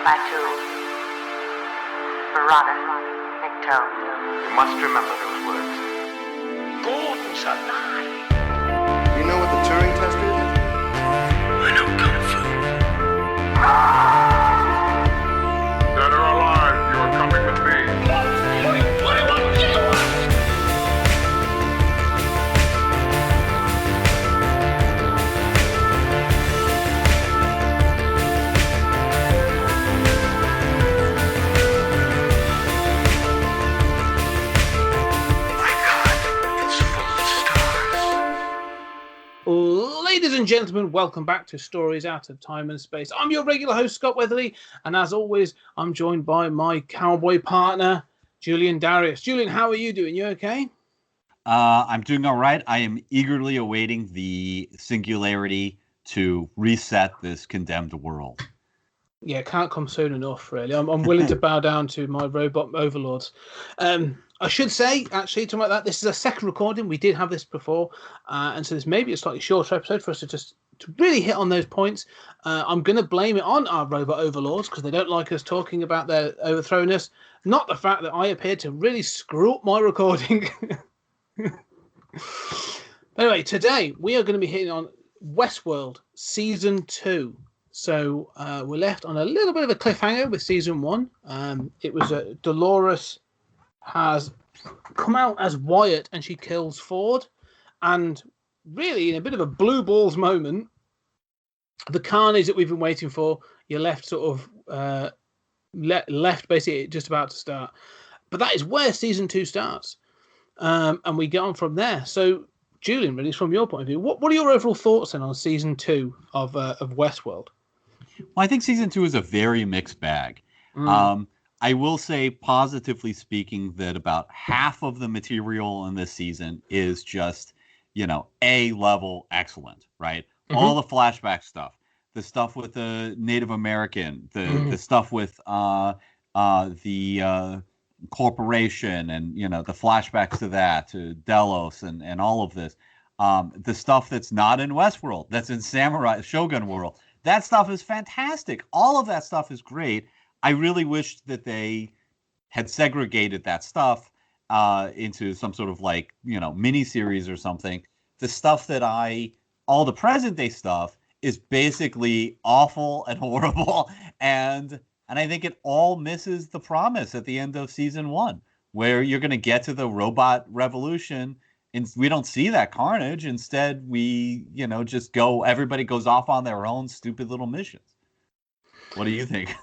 Batu, Barada, Nikto. You must remember those words. Gordon's alive. You know what the Turing test is? I know Kung Fu. Dead or alive, you are coming with me. Ladies and gentlemen, welcome back to Stories Out of Time and Space. I'm your regular host, Scott Weatherly, and as always, I'm joined by my cowboy partner, Julian Darius. Julian, how are you doing? You okay? I'm doing all right. I am eagerly awaiting the singularity to reset this condemned world. Yeah, can't come soon enough, really. I'm willing to bow down to my robot overlords. I should say, actually, talking about that, this is a second recording. We did have this before, and so this may be a slightly shorter episode for us to really hit on those points. I'm going to blame it on our robot overlords because they don't like us talking about their overthrowing us, not the fact that I appeared to really screw up my recording. Anyway, today we are going to be hitting on WestWorld Season 2. So we're left on a little bit of a cliffhanger with Season 1. It was Dolores has come out as Wyatt and she kills Ford. And really, in a bit of a blue balls moment, the carnage that we've been waiting for, you're left sort of left basically just about to start. But that is where Season 2 starts. And we get on from there. So, Julian, really, from your point of view, what are your overall thoughts then on Season 2 of WestWorld? Well, I think Season 2 is a very mixed bag. I will say, positively speaking, that about half of the material in this season is just, A-level excellent, right? Mm-hmm. All the flashback stuff, the stuff with the Native American, the stuff with the corporation and, the flashbacks to that, to Delos and all of this. The stuff that's not in Westworld, that's in Samurai Shogun World. That stuff is fantastic. All of that stuff is great. I really wish that they had segregated that stuff into some sort of mini series or something. The stuff that all the present day stuff is basically awful and horrible. And I think it all misses the promise at the end of Season 1, where you're going to get to the robot revolution. And we don't see that carnage. Instead, we, just everybody goes off on their own stupid little missions. What do you think?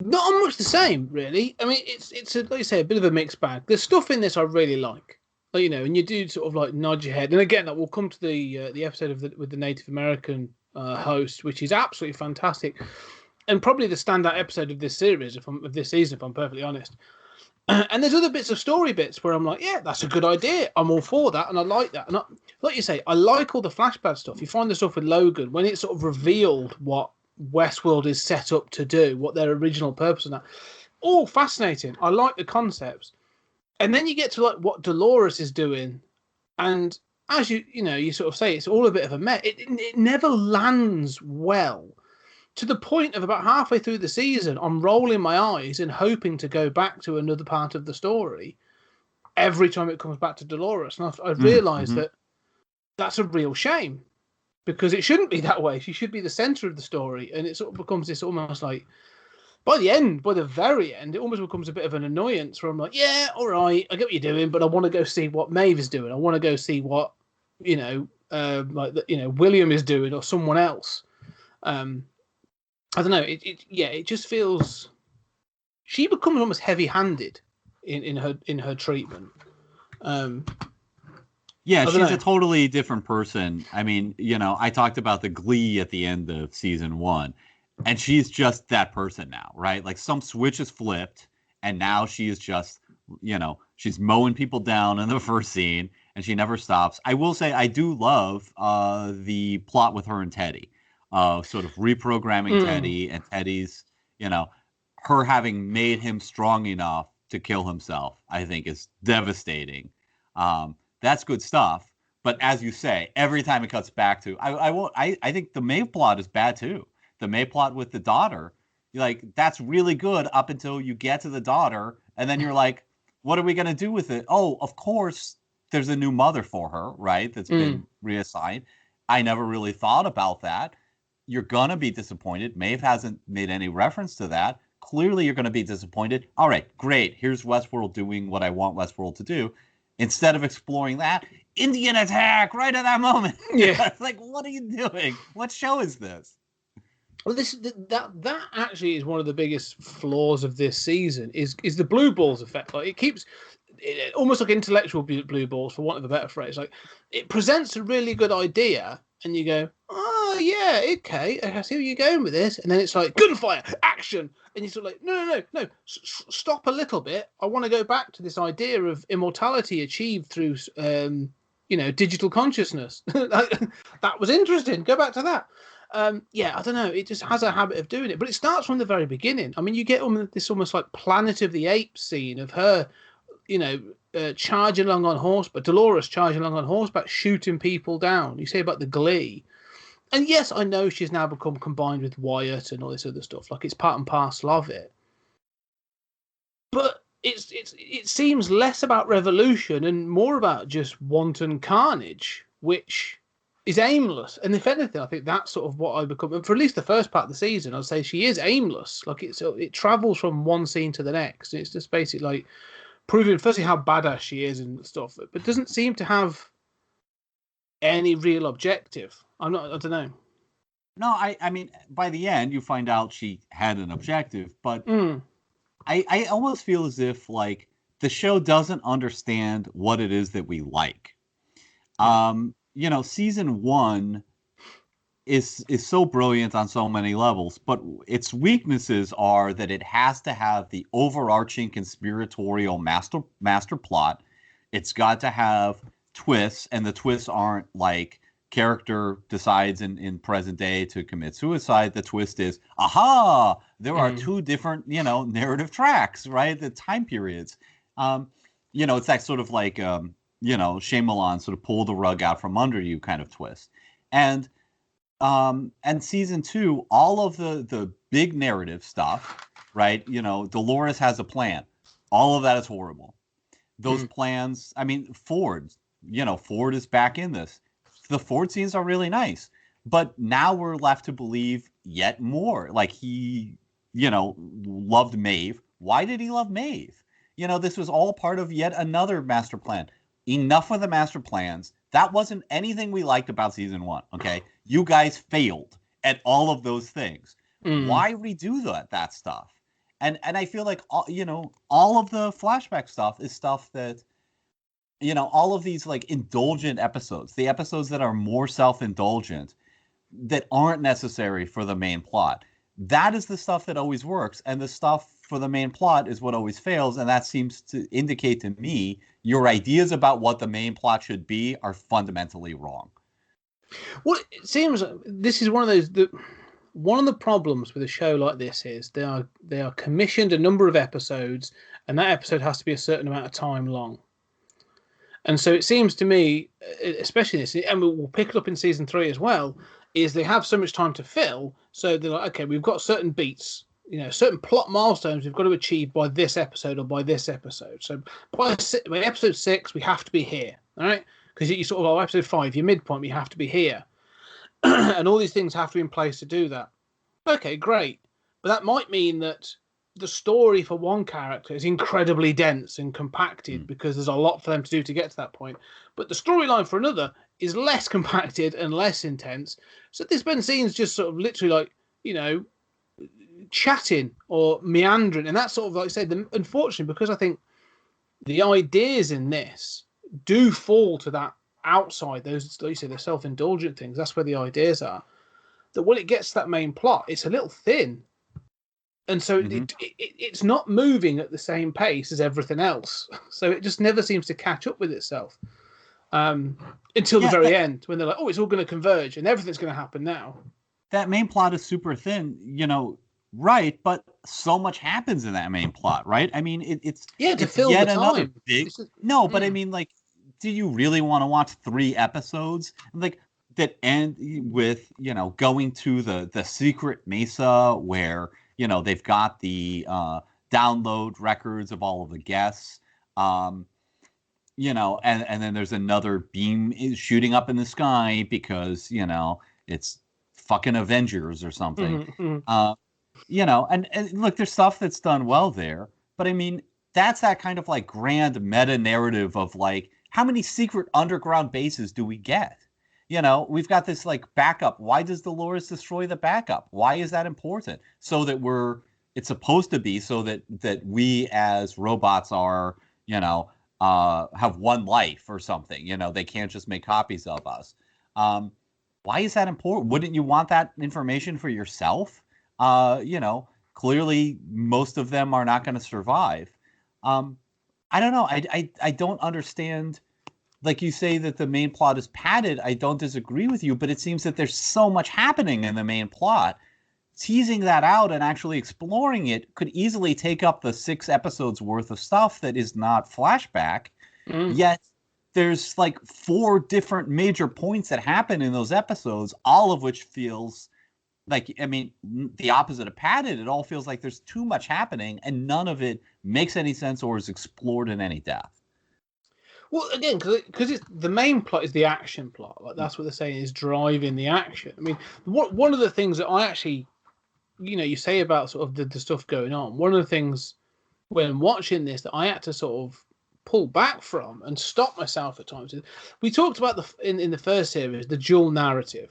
Not much the same, really. I mean, it's like you say, a bit of a mixed bag. There's stuff in this I really like, and you do sort of nod your head. And again, we'll come to the episode with the Native American host, which is absolutely fantastic, and probably the standout episode of this series, of this season, if I'm perfectly honest. And there's other bits of story bits where I'm like, yeah, that's a good idea. I'm all for that, and I like that. And like you say, I like all the flashback stuff. You find the stuff with Logan when it's sort of revealed what Westworld is set up to do, what their original purpose is. That all fascinating. I like the concepts, and then you get to what Dolores is doing, and as you sort of say, it's all a bit of a mess. It never lands well. To the point of about halfway through the season, I'm rolling my eyes and hoping to go back to another part of the story every time it comes back to Dolores, and I've realised that that's a real shame. Because it shouldn't be that way. She should be the center of the story. And it sort of becomes this almost like, by the very end, it almost becomes a bit of an annoyance where I'm like, yeah, all right, I get what you're doing, but I want to go see what Maeve is doing. I want to go see what, William is doing or someone else. I don't know. It just feels, she becomes almost heavy-handed in her treatment. Yeah, she's a totally different person. I mean, I talked about the glee at the end of Season 1, and she's just that person now, right? Like some switch is flipped, and now she is just, she's mowing people down in the first scene, and she never stops. I will say I do love the plot with her and Teddy, sort of reprogramming Teddy, and Teddy's, her having made him strong enough to kill himself, I think is devastating. That's good stuff. But as you say, every time it cuts back to, I think the Maeve plot is bad too. The Maeve plot with the daughter Like, that's really good up until you get to the daughter, and then you're like, what are we going to do with it? Oh, of course, there's a new mother for her, right? That's been reassigned. I never really thought about that. You're going to be disappointed. Maeve hasn't made any reference to that. Clearly, you're going to be disappointed. All right, great. Here's Westworld doing what I want Westworld to do. Instead of exploring that, Indian attack right at that moment. Yeah. It's like, what are you doing? What show is this? Well, that actually is one of the biggest flaws of this season is the blue balls effect. Like, it keeps almost like intellectual blue balls, for want of a better phrase. Like, it presents a really good idea, and you go, "Oh yeah, okay, I see where you're going with this," and then it's like gunfire, action, and you're sort of like, "No, stop a little bit. I want to go back to this idea of immortality achieved through, digital consciousness. That was interesting. Go back to that." I don't know. It just has a habit of doing it, but it starts from the very beginning. I mean, you get this almost like Planet of the Apes scene of her, charging along on horseback, Dolores charging along on horseback, shooting people down. You say about the glee. And yes, I know she's now become combined with Wyatt and all this other stuff. Like, it's part and parcel of it. But it seems less about revolution and more about just wanton carnage, which is aimless. And if anything, I think that's sort of what I become. And for at least the first part of the season, I'd say she is aimless. Like, it travels from one scene to the next. It's just basically like proving, firstly, how badass she is and stuff, but doesn't seem to have any real objective. I don't know. No, I mean, by the end, you find out she had an objective, but I almost feel as if, like, the show doesn't understand what it is that we like. Season 1 is so brilliant on so many levels, but its weaknesses are that it has to have the overarching conspiratorial master plot. It's got to have twists, and the twists aren't like character decides in present day to commit suicide. The twist is, aha, there are two different, narrative tracks, right? The time periods. It's that sort of like, Shyamalan sort of pull the rug out from under you kind of twist. And season 2, all of the big narrative stuff, right? Dolores has a plan. All of that is horrible. Those plans, I mean, Ford is back in this. The Ford scenes are really nice, but now we're left to believe yet more. Like, he, loved Maeve. Why did he love Maeve? This was all part of yet another master plan. Enough of the master plans. That wasn't anything we liked about season 1. Okay, you guys failed at all of those things. Why redo that stuff? And I feel like all of the flashback stuff is stuff that all of these like indulgent episodes, the episodes that are more self-indulgent, that aren't necessary for the main plot. That is the stuff that always works, and the stuff for the main plot is what always fails. And that seems to indicate to me your ideas about what the main plot should be are fundamentally wrong. Well, it seems this is one of those. One of the problems with a show like this is they are commissioned a number of episodes, and that episode has to be a certain amount of time long. And so it seems to me, especially this, and we'll pick it up in season 3 as well, is they have so much time to fill. So they're like, okay, we've got certain beats, certain plot milestones we've got to achieve by this episode or by this episode. So by episode 6, we have to be here, all right? Because you sort of, episode 5, your midpoint, we have to be here. And all these things have to be in place to do that. Okay, great. But that might mean that the story for one character is incredibly dense and compacted because there's a lot for them to do to get to that point. But the storyline for another is less compacted and less intense. So there's been scenes just sort of literally like, chatting or meandering. And that's sort of like I said, unfortunately, because I think the ideas in this do fall to that outside, those, like you say, the self-indulgent things. That's where the ideas are. That when it gets to that main plot, it's a little thin. And so it's not moving at the same pace as everything else. So it just never seems to catch up with itself until the very end, when they're like, oh, it's all going to converge and everything's going to happen now. That main plot is super thin, right? But so much happens in that main plot, right? I mean, it's to fill yet the another time. Big. No, but I mean, like, do you really want to watch 3 episodes like that end with going to the secret mesa where they've got the download records of all of the guests. And then there's another beam shooting up in the sky because, it's fucking Avengers or something. And look, there's stuff that's done well there, but I mean, that's that kind of like grand meta narrative of like, how many secret underground bases do we get? We've got this like backup. Why does Dolores destroy the backup? Why is that important? So that it's supposed to be so that we as robots are, have one life or something. They can't just make copies of us. Why is that important? Wouldn't you want that information for yourself? Clearly most of them are not going to survive. I don't know. I don't understand. Like you say that the main plot is padded. I don't disagree with you, but it seems that there's so much happening in the main plot. Teasing that out and actually exploring it could easily take up the 6 episodes worth of stuff that is not flashback. Yet there's like 4 different major points that happen in those episodes, all of which feels like, I mean, the opposite of padded. It all feels like there's too much happening and none of it makes any sense or is explored in any depth. Well, again, because the main plot is the action plot. Like that's what they're saying is driving the action. I mean, one of the things that I actually, you say about sort of the stuff going on. One of the things when watching this that I had to sort of pull back from and stop myself at times. We talked about in the first series the dual narrative.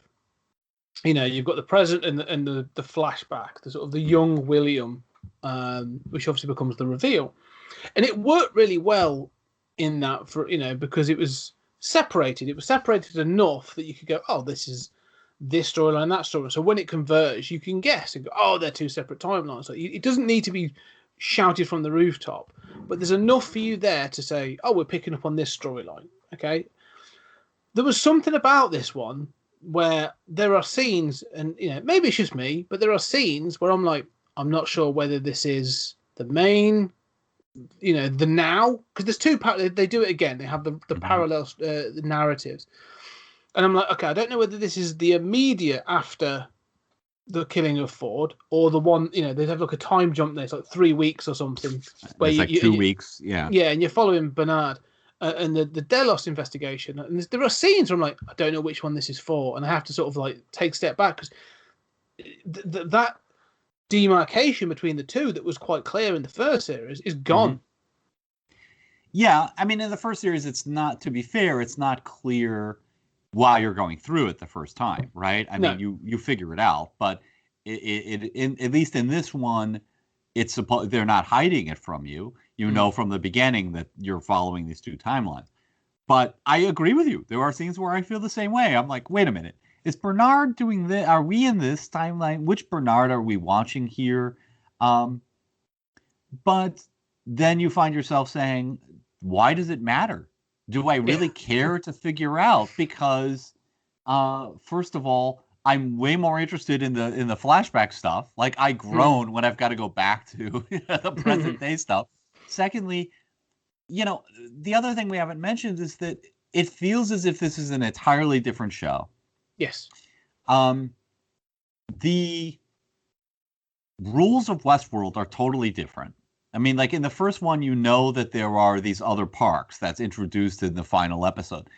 You've got the present and the flashback, the sort of the young William, which obviously becomes the reveal, and it worked really well in that for because it was separated. It was separated enough that you could go, oh, this is this storyline, that story. So when it converges, you can guess and go, oh, they're 2 separate timelines. So it doesn't need to be shouted from the rooftop, but there's enough for you there to say, oh, we're picking up on this storyline. Okay. There was something about this one where there are scenes, and maybe it's just me, but there are scenes where I'm like, I'm not sure whether this is the main, the now, because there's 2 they do it again. They have the parallel narratives, and I'm like, okay, I don't know whether this is the immediate after the killing of Ford or the one, they have like a time jump there. It's like 3 weeks or something. Where it's like 2 weeks, yeah. Yeah, and you're following Bernard and the Delos investigation. And there are scenes where I'm like, I don't know which one this is for, and I have to sort of like take a step back because that demarcation between the 2 that was quite clear in the first series is gone. Yeah, I mean, in the first series, it's not, to be fair, it's not clear while you're going through it the first time, right? I mean, you figure it out, but at least in this one, they're not hiding it from you. You know from the beginning that you're following these 2 timelines. But I agree with you. There are scenes where I feel the same way. I'm like, wait a minute. Is Bernard doing this? Are we in this timeline? Which Bernard are we watching here? But then you find yourself saying, why does it matter? Do I really care to figure out? Because first of all, I'm way more interested in the flashback stuff. Like I groan when I've got to go back to the present day stuff. Secondly, the other thing we haven't mentioned is that it feels as if this is an entirely different show. Yes. The rules of WestWorld are totally different. I mean, like in the first one, that there are these other parks that's introduced in the final episode.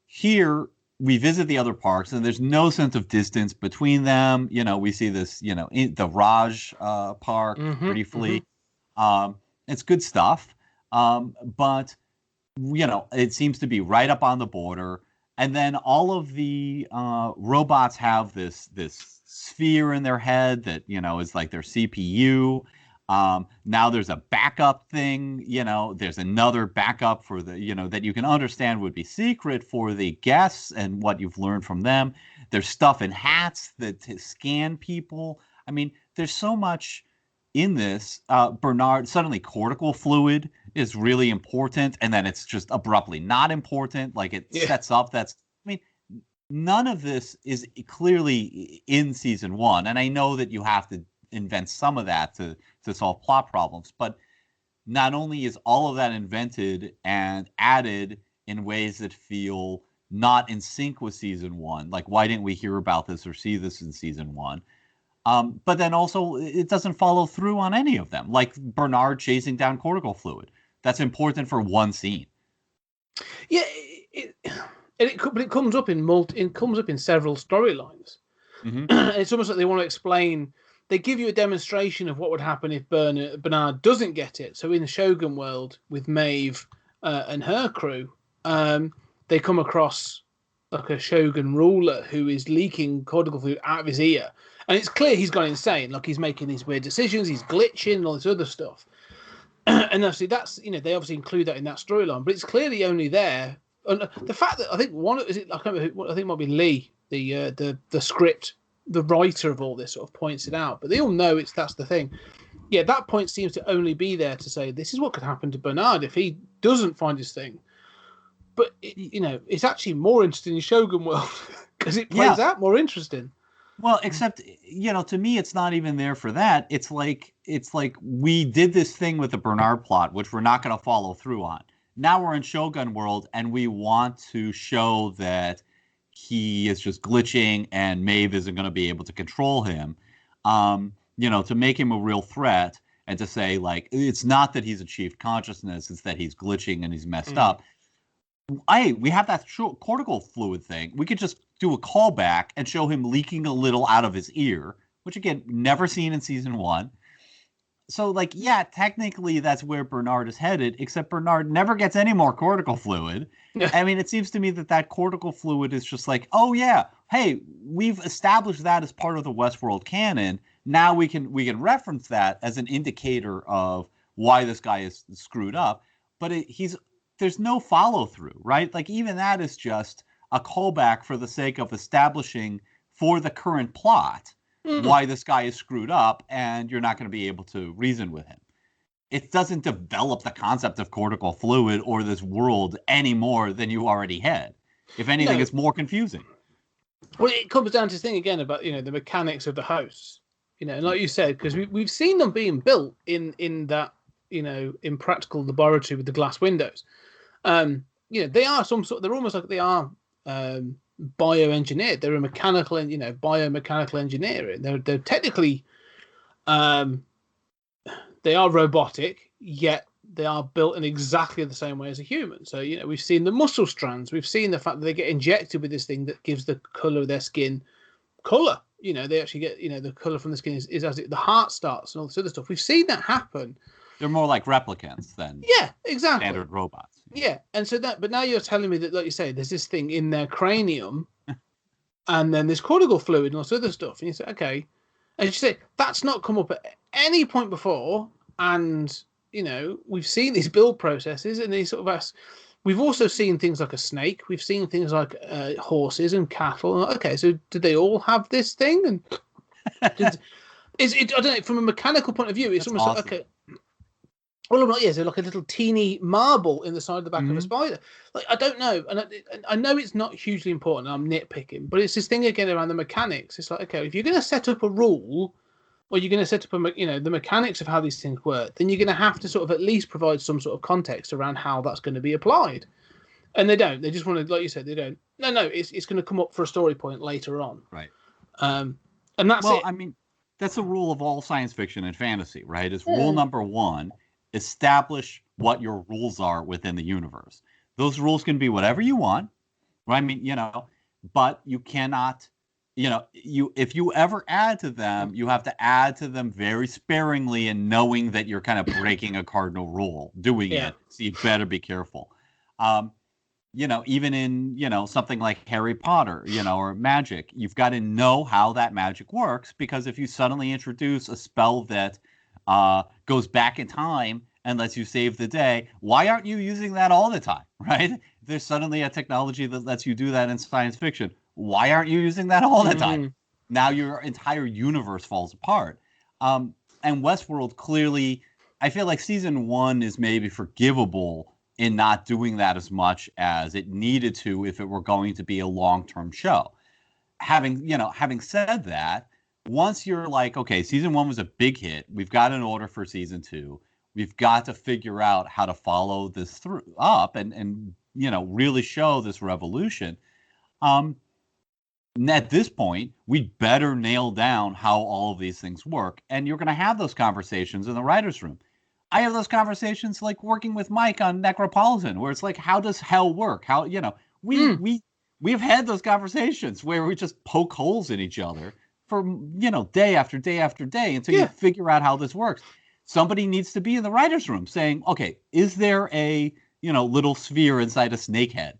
Here, we visit the other parks, and there's no sense of distance between them. We see this, in the Raj Park briefly. It's good stuff. But, it seems to be right up on the border. And then all of the robots have this sphere in their head that, is like their CPU. Now there's a backup thing, there's another backup for the, that you can understand would be secret for the guests and what you've learned from them. There's stuff in hats that scan people. I mean, there's so much in this. Bernard, suddenly cortical fluid is really important. And then it's just abruptly not important. Like it sets up none of this is clearly in season 1. And I know that you have to invent some of that to solve plot problems, but not only is all of that invented and added in ways that feel not in sync with season 1, like why didn't we hear about this or see this in season 1? But then also it doesn't follow through on any of them. Like Bernard chasing down cortical fluid. That's important for one scene. Yeah, but it comes up in several storylines. Mm-hmm. It's almost like they want to explain. They give you a demonstration of what would happen if Bernard doesn't get it. So in the Shogun world with Maeve and her crew, they come across like a Shogun ruler who is leaking cortical fluid out of his ear, and it's clear he's gone insane. Like he's making these weird decisions, he's glitching, and all this other stuff. And obviously they obviously include that in that storyline, but it's clearly only there. And the fact that I think I can't remember, I think it might be Lee, the script, the writer of all this sort of points it out, but they all know that's the thing. Yeah, that point seems to only be there to say this is what could happen to Bernard if he doesn't find his thing. But it's actually more interesting in Shogun World because it plays out more interesting. Well, except to me, it's not even there for that. It's like we did this thing with the Bernard plot, which we're not going to follow through on. Now we're in Shogun World, and we want to show that he is just glitching, and Maeve isn't going to be able to control him. To make him a real threat, and to say like it's not that he's achieved consciousness; it's that he's glitching and he's messed up. We have that cortical fluid thing. We could just do a callback and show him leaking a little out of his ear, which again, never seen in season 1. So technically that's where Bernard is headed, except Bernard never gets any more cortical fluid. I mean, it seems to me that cortical fluid is just like, oh yeah, hey, we've established that as part of the Westworld canon. Now we can reference that as an indicator of why this guy is screwed up. But there's no follow through, right? Like even that is just a callback for the sake of establishing for the current plot why this guy is screwed up, and you're not going to be able to reason with him. It doesn't develop the concept of cortical fluid or this world any more than you already had. If anything, it's more confusing. Well, it comes down to this thing again about the mechanics of the house. And like you said, because we've seen them being built in that in practical laboratory with the glass windows. They are they're almost like they are bioengineered. They're a mechanical and biomechanical engineering. They're technically they are robotic, yet they are built in exactly the same way as a human. So we've seen the muscle strands, we've seen the fact that they get injected with this thing that gives the color of their skin color. They actually get the color from the skin is as the heart starts and all this other stuff. We've seen that happen. They're more like replicants than exactly standard robots. Yeah, and so but now you're telling me that, like you say, there's this thing in their cranium, and then there's cortical fluid and all this other stuff, and you say, okay, as you say, that's not come up at any point before, and we've seen these build processes, and these sort of we've also seen things like a snake, we've seen things like horses and cattle. Okay, so did they all have this thing? And I don't know, from a mechanical point of view, it's almost awesome. like okay. Well, not so like a little teeny marble in the side of the back of a spider. Like I don't know, and I know it's not hugely important. I'm nitpicking, but it's this thing again around the mechanics. It's like, okay, if you're going to set up a rule, or you're going to set up the mechanics of how these things work, then you're going to have to sort of at least provide some sort of context around how that's going to be applied. And they don't. They just want to, like you said, they don't. No, it's going to come up for a story point later on. Right. And that's it. Well, I mean, that's a rule of all science fiction and fantasy, right? It's rule number 1. Establish what your rules are within the universe. Those rules can be whatever you want, right? I mean, but you cannot, if you ever add to them, you have to add to them very sparingly and knowing that you're kind of breaking a cardinal rule doing it. So you better be careful. Even in, something like Harry Potter, or magic, you've got to know how that magic works, because if you suddenly introduce a spell that goes back in time and lets you save the day, why aren't you using that all the time, right? There's suddenly a technology that lets you do that in science fiction. Why aren't you using that all the time? Now your entire universe falls apart. And Westworld clearly, I feel like season 1 is maybe forgivable in not doing that as much as it needed to if it were going to be a long-term show. Having said that, once you're like, okay, season 1 was a big hit, we've got an order for season 2. We've got to figure out how to follow this through up and really show this revolution. And at this point, we'd better nail down how all of these things work. And you're going to have those conversations in the writer's room. I have those conversations like working with Mike on Necropolitan, where it's like, how does hell work? How, we've had those conversations where we just poke holes in each other for, day after day after day until you figure out how this works. Somebody needs to be in the writer's room saying, okay, is there a, little sphere inside a snake head,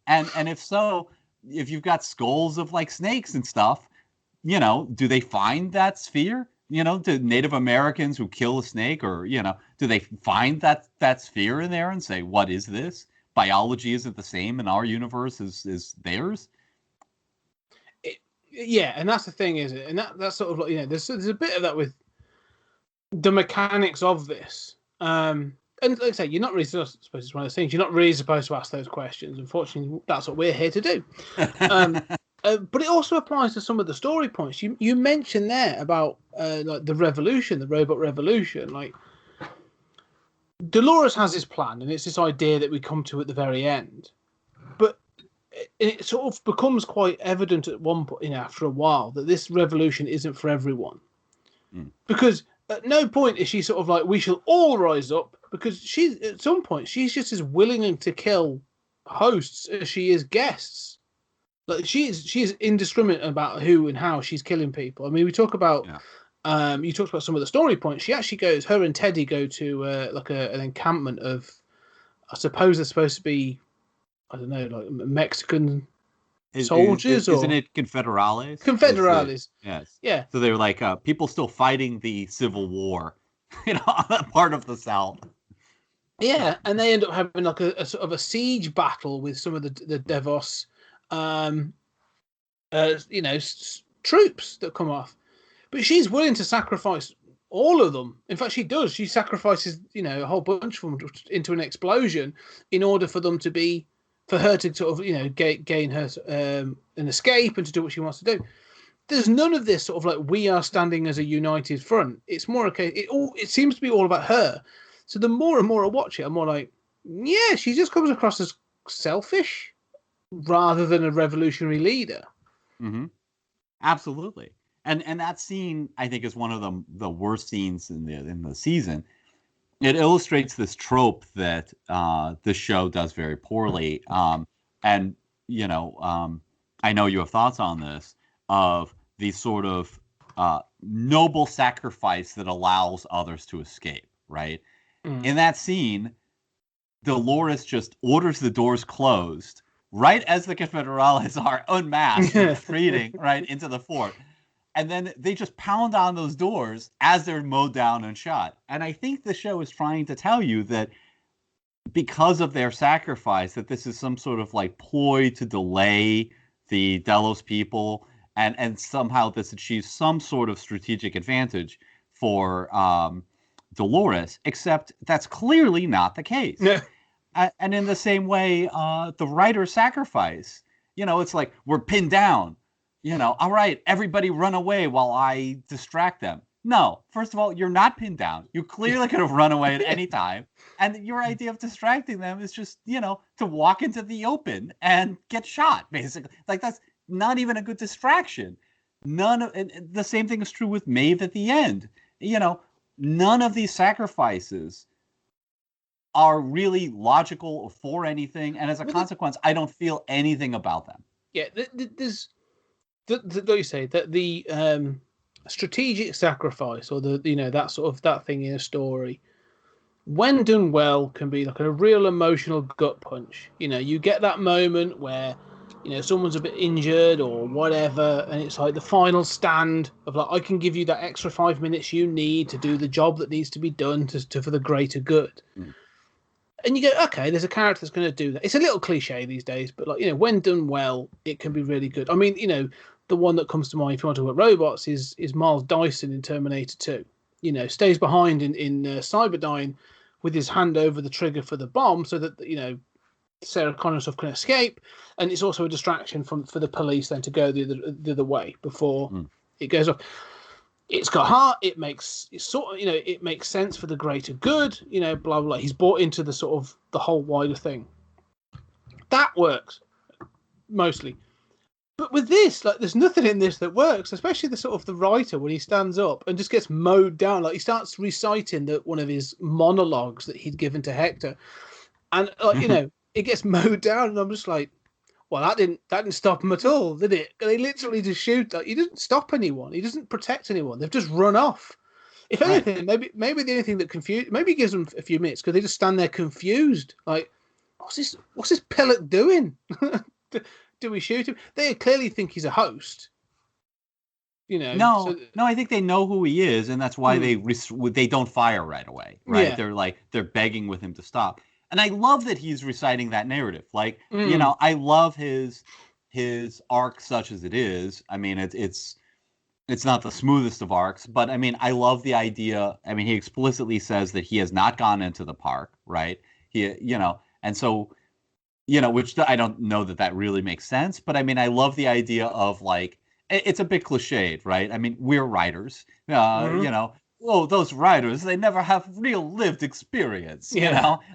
And if so, if you've got skulls of like snakes and stuff, do they find that sphere? Do Native Americans who kill a snake or, do they find that sphere in there and say, what is this? Biology isn't the same in our universe as theirs? And that's the thing, is it? And that's sort of like, there's a bit of that with the mechanics of this. And like I say, you're not really supposed to, it's one of those things, you're not really supposed to ask those questions. Unfortunately, that's what we're here to do. But it also applies to some of the story points. You mentioned there about like the revolution, the robot revolution. Like Dolores has this plan, and it's this idea that we come to at the very end. But it sort of becomes quite evident at one point, after a while, that this revolution isn't for everyone. Because at no point is she sort of like, we shall all rise up, because at some point she's just as willing to kill hosts as she is guests. Like she is indiscriminate about who and how she's killing people. I mean, we talk about you talked about some of the story points. She actually goes, her and Teddy go to like an encampment of, I suppose they're supposed to be, I don't know, like Mexican soldiers, isn't it Confederales? Confederales. Yes. Yeah. So they were like people still fighting the Civil War, part of the South. Yeah, and they end up having like a sort of a siege battle with some of the Devos, troops that come off. But she's willing to sacrifice all of them. In fact, she does. She sacrifices, a whole bunch of them into an explosion in order for them to be, for her to sort of, gain her an escape and to do what she wants to do. There's none of this sort of like, we are standing as a united front. It's more okay. It seems to be all about her. So the more and more I watch it, I'm more like, yeah, she just comes across as selfish rather than a revolutionary leader. Mm-hmm. Absolutely. And that scene, I think, is one of the worst scenes in the season. It illustrates this trope that this show does very poorly. I know you have thoughts on this, of the sort of noble sacrifice that allows others to escape, right? In that scene, Dolores just orders the doors closed right as the Confederales are unmasked, retreating right into the fort. And then they just pound on those doors as they're mowed down and shot. And I think the show is trying to tell you that because of their sacrifice, that this is some sort of like ploy to delay the Delos people, and somehow this achieves some sort of strategic advantage for Dolores, except that's clearly not the case. And in the same way, the writer's sacrifice, it's like, we're pinned down. All right, everybody run away while I distract them. No, first of all, you're not pinned down. You clearly could have run away at any time. And your idea of distracting them is just, to walk into the open and get shot, basically. Like, that's not even a good distraction. The same thing is true with Maeve at the end. None of these sacrifices are really logical for anything. And as a consequence, I don't feel anything about them. Yeah, there's... Like you say, that the strategic sacrifice, or that sort of that thing in a story, when done well, can be like a real emotional gut punch. You get that moment where someone's a bit injured or whatever, and it's like the final stand of like, I can give you that extra 5 minutes you need to do the job that needs to be done for the greater good. And you go, okay, there's a character that's going to do that. It's a little cliche these days, but like, when done well, it can be really good. I mean, the one that comes to mind if you want to talk about robots is Miles Dyson in Terminator 2. Stays behind in Cyberdyne with his hand over the trigger for the bomb so that, Sarah Connor stuff can escape. And it's also a distraction for the police then to go the other way before it goes off. It's got heart. It makes sense for the greater good. Blah blah blah. He's bought into the sort of the whole wider thing. That works mostly. But with this, like, there's nothing in this that works, especially the sort of the writer when he stands up and just gets mowed down. Like, he starts reciting one of his monologues that he'd given to Hector, and like, it gets mowed down, and I'm just like, well, that didn't stop him at all, did it? They literally just shoot. Like, he doesn't stop anyone. He doesn't protect anyone. They've just run off. If anything, maybe the only thing that confused, maybe he gives them a few minutes because they just stand there confused, like, what's this Pellet doing? Do we shoot him? They clearly think he's a host. No, I think they know who he is, and that's why they don't fire right away, right? Yeah. They're begging with him to stop, and I love that he's reciting that narrative. Like, I love his arc such as it is. I mean, it's not the smoothest of arcs, but I mean, I love the idea. I mean, he explicitly says that he has not gone into the park, right? And so. Which I don't know that really makes sense, but I mean, I love the idea of, like, it's a bit cliched, right? I mean, we're writers, those writers, they never have real lived experience,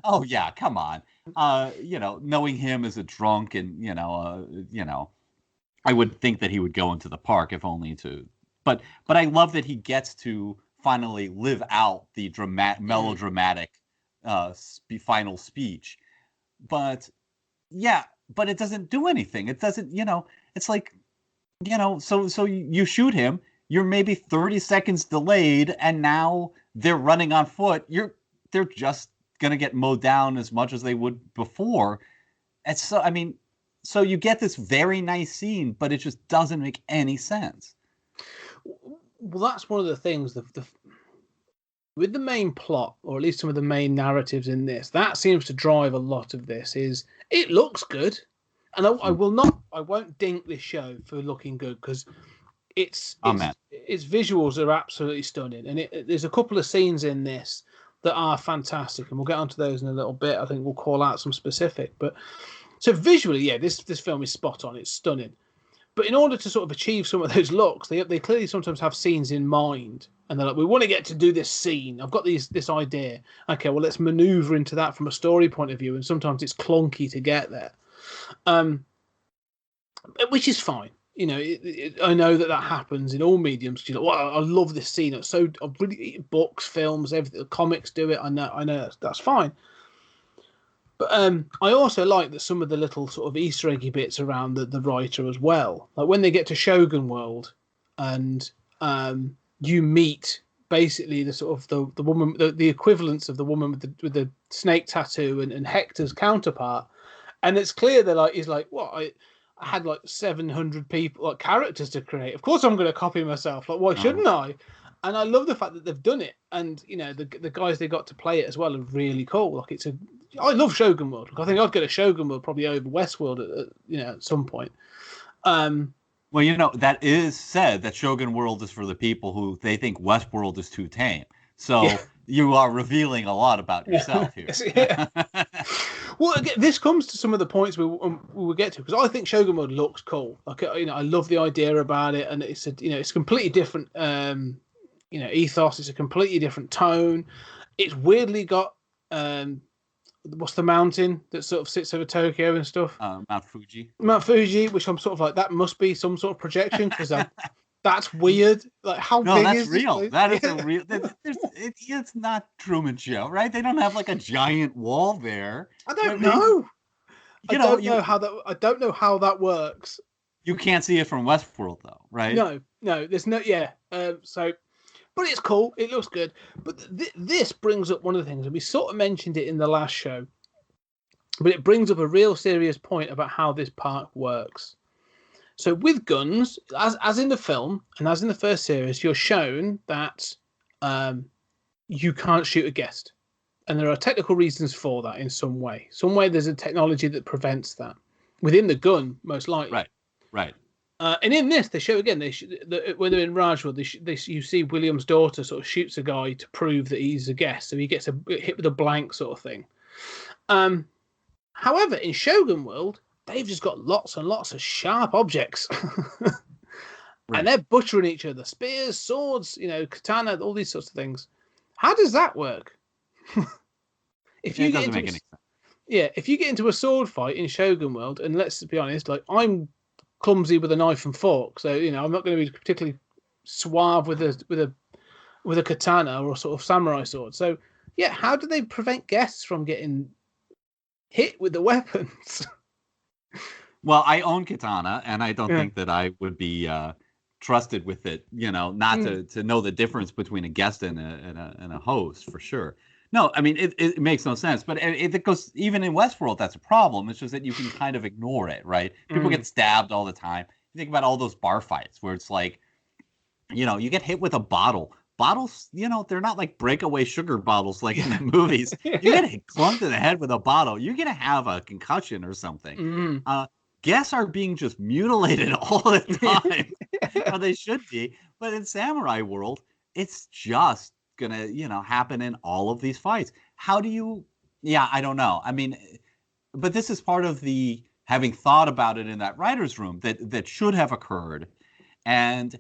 Oh yeah, come on. Knowing him as a drunk and, I would think that he would go into the park if only to, but I love that he gets to finally live out the melodramatic final speech, but it doesn't do anything. It doesn't, it's like, so you shoot him, you're maybe 30 seconds delayed, and now they're running on foot. They're just going to get mowed down as much as they would before. And so, I mean, so you get this very nice scene, but it just doesn't make any sense. Well, that's one of the things, with the main plot, or at least some of the main narratives in this, that seems to drive a lot of this. Is it looks good, and I won't dink this show for looking good because its visuals are absolutely stunning, and there's a couple of scenes in this that are fantastic, and we'll get onto those in a little bit. I think we'll call out some specific, but so visually, this film is spot on. It's stunning. But in order to sort of achieve some of those looks, they clearly sometimes have scenes in mind, and they're like, we want to get to do this scene. I've got this idea. Okay, well, let's maneuver into that from a story point of view, and sometimes it's clunky to get there, which is fine. I know that happens in all mediums. Well, I love this scene. It's so books, films, everything. Comics do it. I know that's fine. But I also like that some of the little sort of Easter eggy bits around the writer as well. Like when they get to Shogun World, and you meet basically the sort of the woman, the equivalents of the woman with the snake tattoo and Hector's counterpart, and it's clear that he's like, what, I had like 700 people, like, characters to create. Of course I'm going to copy myself. Like, why shouldn't I? And I love the fact that they've done it, and the guys they got to play it as well are really cool. Like, I love Shogun World. I think I'd get a Shogun World probably over WestWorld at some point. Well, that is said that Shogun World is for the people who they think WestWorld is too tame. So you are revealing a lot about yourself here. Yeah. Well, again, this comes to some of the points we will get to, because I think Shogun World looks cool. Like, I love the idea about it, and it's it's completely different. Ethos. It's a completely different tone. It's weirdly got what's the mountain that sort of sits over Tokyo and stuff? Mount Fuji. Mount Fuji, which I'm sort of like, that must be some sort of projection, because that's weird. Like, how big that's is real. this? That is a real. It's not Truman Show, right? They don't have like a giant wall there. I don't know. I don't know how that works. You can't see it from WestWorld, though, right? No, there's no. Yeah. But it's cool. It looks good. But this brings up one of the things, and we sort of mentioned it in the last show, but it brings up a real serious point about how this park works. So with guns, as in the film and as in the first series, you're shown that you can't shoot a guest. And there are technical reasons for that in some way. Some way there's a technology that prevents that. Within the gun, most likely. Right. And in this, they show again, when they're in Rajworld, you see William's daughter sort of shoots a guy to prove that he's a guest. So he gets hit with a blank sort of thing. However, in Shogun World, they've just got lots and lots of sharp objects. And they're butchering each other. Spears, swords, katana, all these sorts of things. How does that work? If you get into a sword fight in Shogun World, and let's be honest, like, I'm clumsy with a knife and fork. So I'm not going to be particularly suave with a katana or a sort of samurai sword. So yeah, how do they prevent guests from getting hit with the weapons? Well, I own katana, and I don't Yeah. think that I would be trusted with it. Not to know the difference between a guest and a host for sure. No, I mean it makes no sense. But it goes even in Westworld. That's a problem. It's just that you can kind of ignore it, right? People get stabbed all the time. You think about all those bar fights where it's like, you get hit with a bottle. Bottles, they're not like breakaway sugar bottles like in the movies. You get clunked in the head with a bottle, you're gonna have a concussion or something. Guests are being just mutilated all the time. Or they should be. But in Samurai World, it's just gonna, happen in all of these fights. How do you? Yeah, I don't know. I mean, but this is part of the having thought about it in that writer's room that should have occurred, and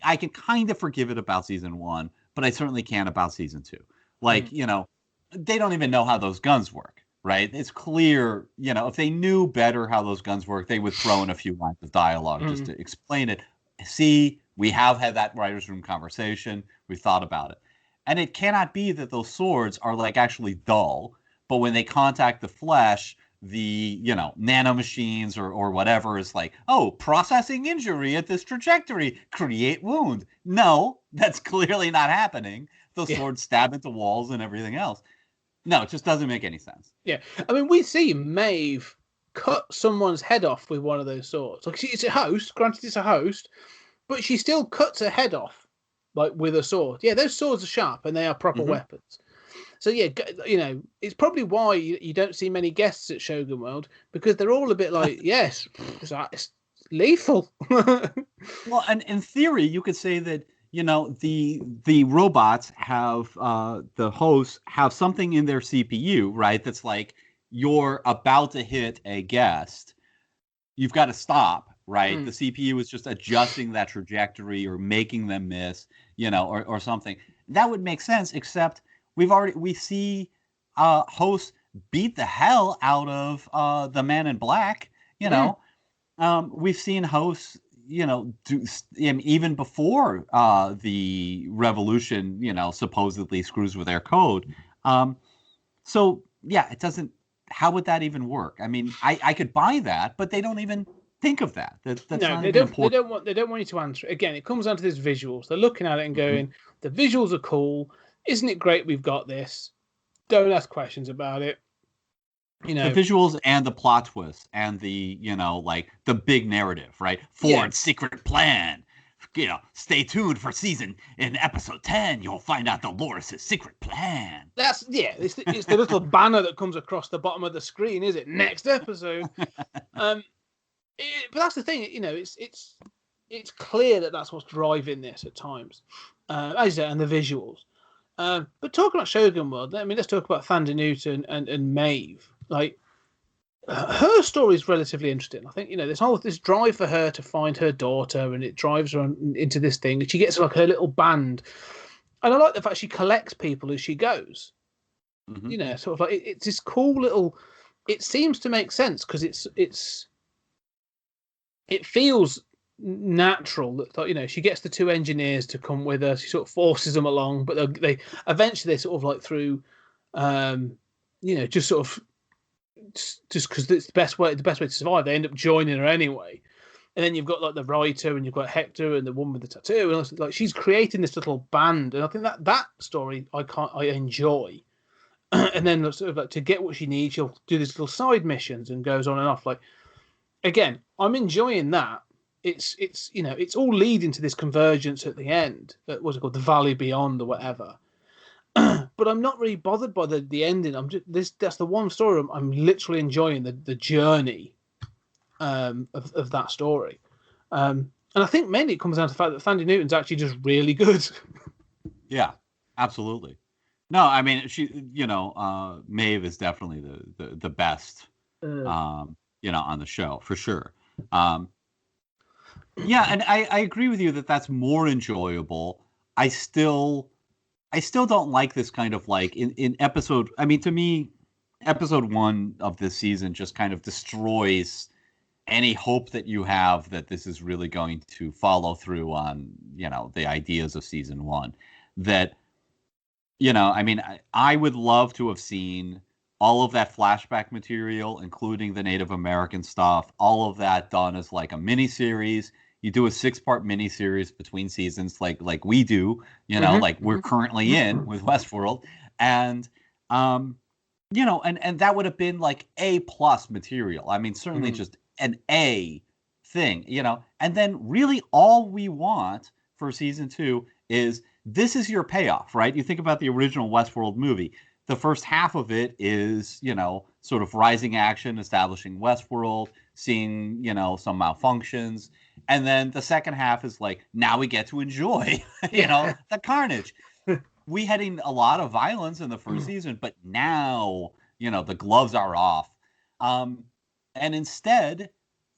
I can kind of forgive it about season 1, but I certainly can't about season 2. Like, they don't even know how those guns work, right? It's clear, if they knew better how those guns work, they would throw in a few lines of dialogue just to explain it. See, we have had that writer's room conversation. We've thought about it. And it cannot be that those swords are like actually dull, but when they contact the flesh, the nanomachines or whatever is like, oh, processing injury at this trajectory, create wound. No, that's clearly not happening. Those swords stab into walls and everything else. No, it just doesn't make any sense. Yeah, I mean, we see Maeve cut someone's head off with one of those swords. Like, it's a host, granted it's a host, but she still cuts her head off, like, with a sword. Yeah, those swords are sharp and they are proper weapons. So yeah, it's probably why you don't see many guests at Shogun World, because they're all a bit like, yes, it's lethal. Well, and in theory, you could say that the robots have the hosts have something in their CPU, right? That's like, you're about to hit a guest, you've got to stop, right? The CPU is just adjusting that trajectory or making them miss, or something. That would make sense, except we see hosts beat the hell out of the Man in Black. We've seen hosts, do even before the revolution, supposedly screws with their code. So yeah, it doesn't. How would that even work? I mean, I could buy that, but they don't even think of that. That's no, not they even don't. important. They don't want you to answer it. Again, it comes down to these visuals. They're looking at it and going, the visuals are cool. Isn't it great we've got this? Don't ask questions about it. The visuals and the plot twist and the, like the big narrative, right? Ford's secret plan. Stay tuned for in episode 10. You'll find out Dolores' secret plan. It's the little banner that comes across the bottom of the screen, is it? Next episode. But that's the thing, it's clear that that's what's driving this at times, as you say, and the visuals. But talking about Shogun World, I mean, let's talk about Thanda Newton and Maeve. Like, her story is relatively interesting. I think, there's this drive for her to find her daughter, and it drives her into this thing, and she gets like her little band. And I like the fact she collects people as she goes. Sort of like it's this cool little. It seems to make sense because it feels natural that she gets the 2 engineers to come with her. She sort of forces them along, but they eventually sort of like through, just sort of. Just because it's the best way to survive, they end up joining her anyway. And then you've got like the writer, and you've got Hector and the woman with the tattoo, and like she's creating this little band. And I think that story I enjoy. And then sort of like to get what she needs, she'll do these little side missions and goes on and off. Like, again, I'm enjoying that. It's all leading to this convergence at the end. What's it called? The Valley Beyond or whatever. But I'm not really bothered by the ending. That's the one story I'm literally enjoying the journey of that story. And I think mainly it comes down to the fact that Thanda Newton's actually just really good. Yeah, absolutely. No, I mean, she, Maeve is definitely the best, on the show for sure. Yeah, and I agree with you that that's more enjoyable. I still don't like this kind of like in episode. I mean, to me, episode 1 of this season just kind of destroys any hope that you have that this is really going to follow through on, the ideas of season one. That, I mean, I would love to have seen all of that flashback material, including the Native American stuff, all of that done as like a miniseries. You do a 6-part miniseries between seasons, like we do, like we're currently in with Westworld, and and that would have been like A+ material. I mean, certainly just an A thing, and then really all we want for season 2 is this is your payoff, right? You think about the original Westworld movie. The first half of it is, sort of rising action, establishing Westworld, seeing, some malfunctions. And then the second half is like, now we get to enjoy, the carnage. We had a lot of violence in the first season, but now, the gloves are off. And instead,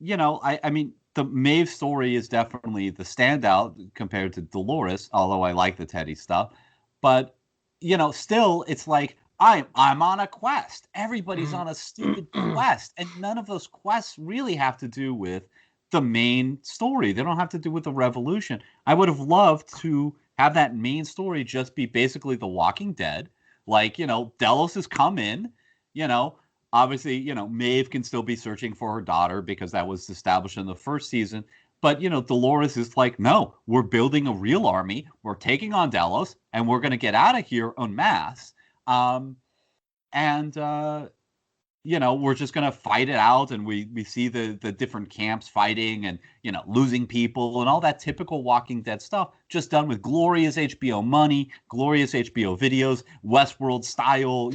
I mean, the Maeve story is definitely the standout compared to Dolores, although I like the Teddy stuff. But, still, it's like, I'm on a quest. Everybody's on a stupid quest. And none of those quests really have to do with the main story. They don't have to do with the revolution. I would have loved to have that main story just be basically The Walking Dead. Like, Delos has come in, obviously, Maeve can still be searching for her daughter because that was established in the first season. But, Dolores is like, no, we're building a real army. We're taking on Delos and we're going to get out of here en masse. We're just going to fight it out. And we see the different camps fighting and, losing people and all that typical Walking Dead stuff, just done with glorious HBO money, glorious HBO videos, Westworld style,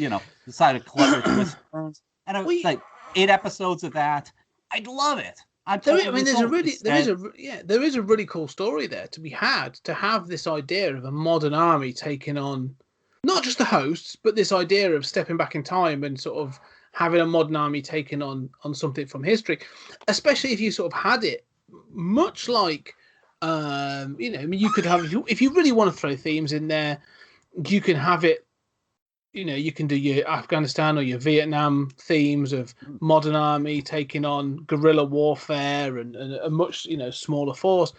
decided clever twist turns. And like 8 episodes of that. I'd love it. There is a really cool story there to be had, to have this idea of a modern army taking on not just the hosts, but this idea of stepping back in time and sort of having a modern army taking on something from history, especially if you sort of had it much like, I mean, you could have, if you really want to throw themes in there, you can have it, you can do your Afghanistan or your Vietnam themes of modern army taking on guerrilla warfare and a much, smaller force.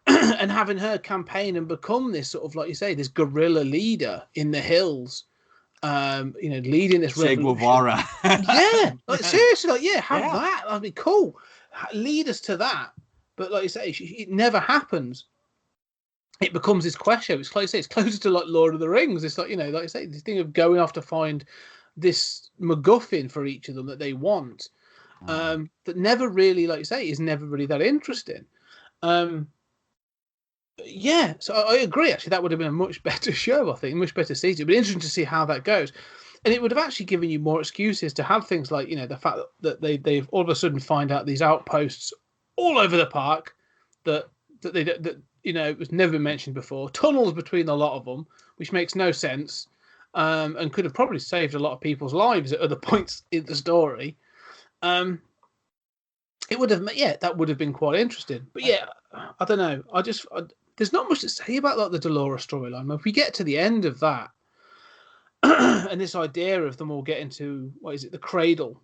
And having her campaign and become this sort of, like you say, this guerrilla leader in the hills, leading this Che revolution. Guevara. Yeah, like seriously, have that. That'd be cool. Lead us to that. But like you say, it never happens. It becomes this quest show. It's like you say, it's closer to like Lord of the Rings. It's like, like you say, this thing of going off to find this MacGuffin for each of them that they want. That never really, like you say, is never really that interesting. Yeah, so I agree. Actually, that would have been a much better show. I think much better season. It'd be interesting to see how that goes, and it would have actually given you more excuses to have things like the fact that they've all of a sudden find out these outposts all over the park that it was never mentioned before. Tunnels between a lot of them, which makes no sense, and could have probably saved a lot of people's lives at other points in the story. It would have, that would have been quite interesting. But I don't know. There's not much to say about like the Dolores storyline. If we get to the end of that, and this idea of them all getting to the cradle,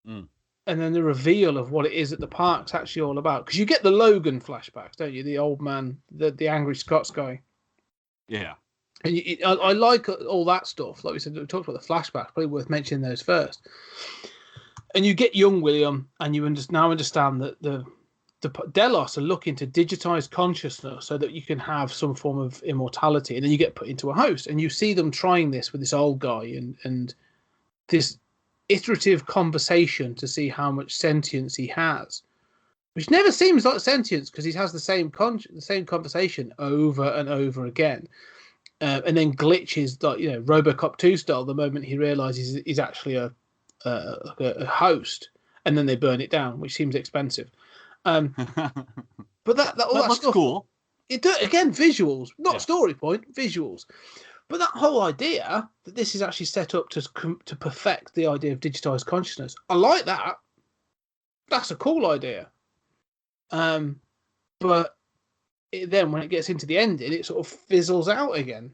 and then the reveal of what it is that the park's actually all about, because you get the Logan flashbacks, don't you? The old man, the angry Scots guy. Yeah. And I like all that stuff. Like we said, we talked about the flashbacks. Probably worth mentioning those first. And you get young William, and you now understand that the Delos are looking to digitize consciousness so that you can have some form of immortality, and then you get put into a host, and you see them trying this with this old guy and this iterative conversation to see how much sentience he has, which never seems like sentience because he has the same conversation over and over again, and then glitches like RoboCop 2 style the moment he realizes he's actually a host, and then they burn it down, which seems expensive. But that looks stuff, cool. It does, again, visuals, not story point, visuals. But that whole idea that this is actually set up to perfect the idea of digitized consciousness, I like that. That's a cool idea. But then when it gets into the ending, it sort of fizzles out again.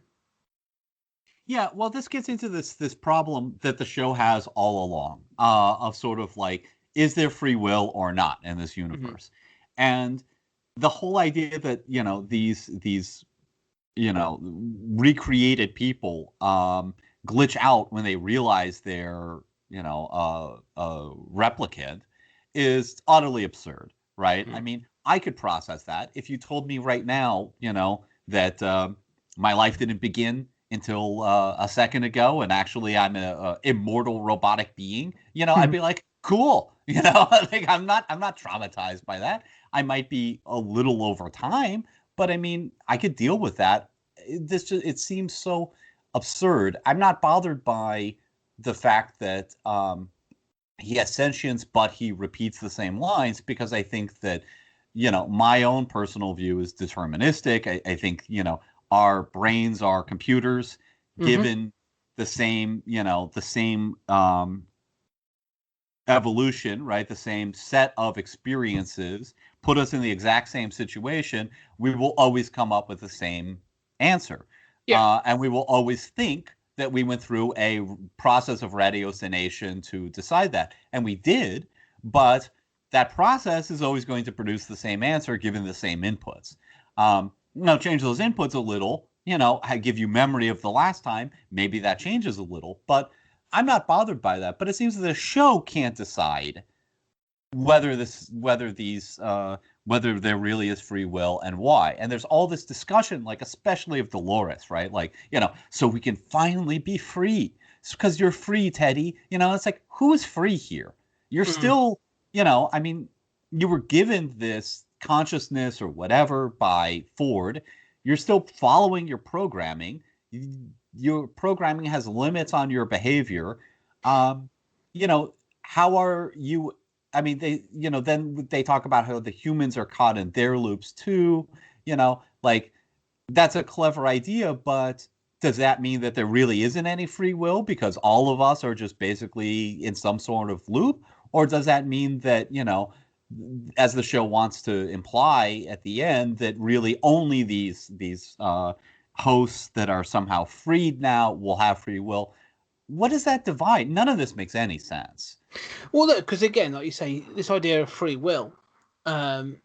Yeah, well, this gets into this problem that the show has all along, of sort of like, is there free will or not in this universe? And the whole idea that, these recreated people glitch out when they realize they're, a replicant is utterly absurd, right? I mean, I could process that. If you told me right now, that my life didn't begin until a second ago, and actually I'm a immortal robotic being, I'd be like, cool, like I'm not traumatized by that. I might be a little over time, but I mean, I could deal with that. It seems so absurd. I'm not bothered by the fact that he has sentience, but he repeats the same lines, because I think that, my own personal view is deterministic. I think, our brains are computers given the same, evolution, right? The same set of experiences, put us in the exact same situation, we will always come up with the same answer. Yeah. And we will always think that we went through a process of ratiocination to decide that. And we did, but that process is always going to produce the same answer given the same inputs. Change those inputs a little, give you memory of the last time, maybe that changes a little, but I'm not bothered by that. But it seems that the show can't decide whether there really is free will and why. And there's all this discussion, like especially of Dolores, right? Like, so we can finally be free. It's because you're free, Teddy. It's like, who is free here? You're still, I mean, you were given this consciousness or whatever by Ford. You're still following your programming. Your programming has limits on your behavior. How are you? I mean, then they talk about how the humans are caught in their loops too. Like that's a clever idea, but does that mean that there really isn't any free will because all of us are just basically in some sort of loop? Or does that mean that, as the show wants to imply at the end, that really only these hosts that are somehow freed now will have free will? What does that divide? None of this makes any sense. Well, look, because again, like you say, this idea of free will, like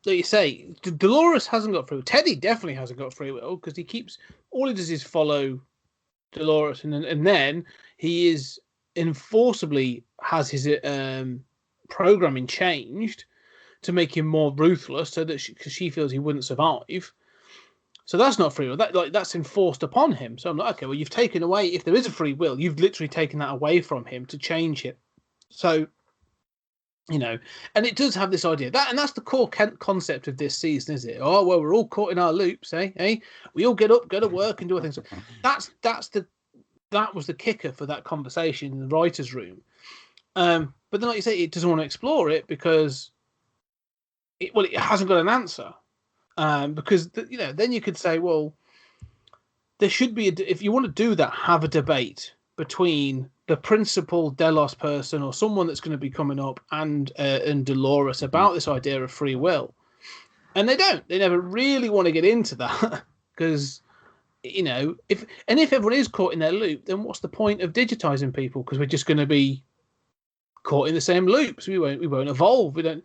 you say, Dolores hasn't got free will. Teddy definitely hasn't got free will because all he does is follow Dolores, and then he is enforceably has his programming changed to make him more ruthless, so that because she feels he wouldn't survive. So that's not free will. That's enforced upon him. So I'm like, okay, well, you've taken away. If there is a free will, you've literally taken that away from him to change it. So, and it does have this idea and that's the core concept of this season, is it? Oh well, we're all caught in our loops, eh? We all get up, go to work, and do things. So that was the kicker for that conversation in the writers' room. But then, like you say, it doesn't want to explore it because it hasn't got an answer. Because then you could say, well, there should be if you want to do that, have a debate between the principal Delos person or someone that's going to be coming up and Dolores about this idea of free will, and they don't. They never really want to get into that because if everyone is caught in their loop, then what's the point of digitizing people? Because we're just going to be caught in the same loops. We won't evolve. We don't.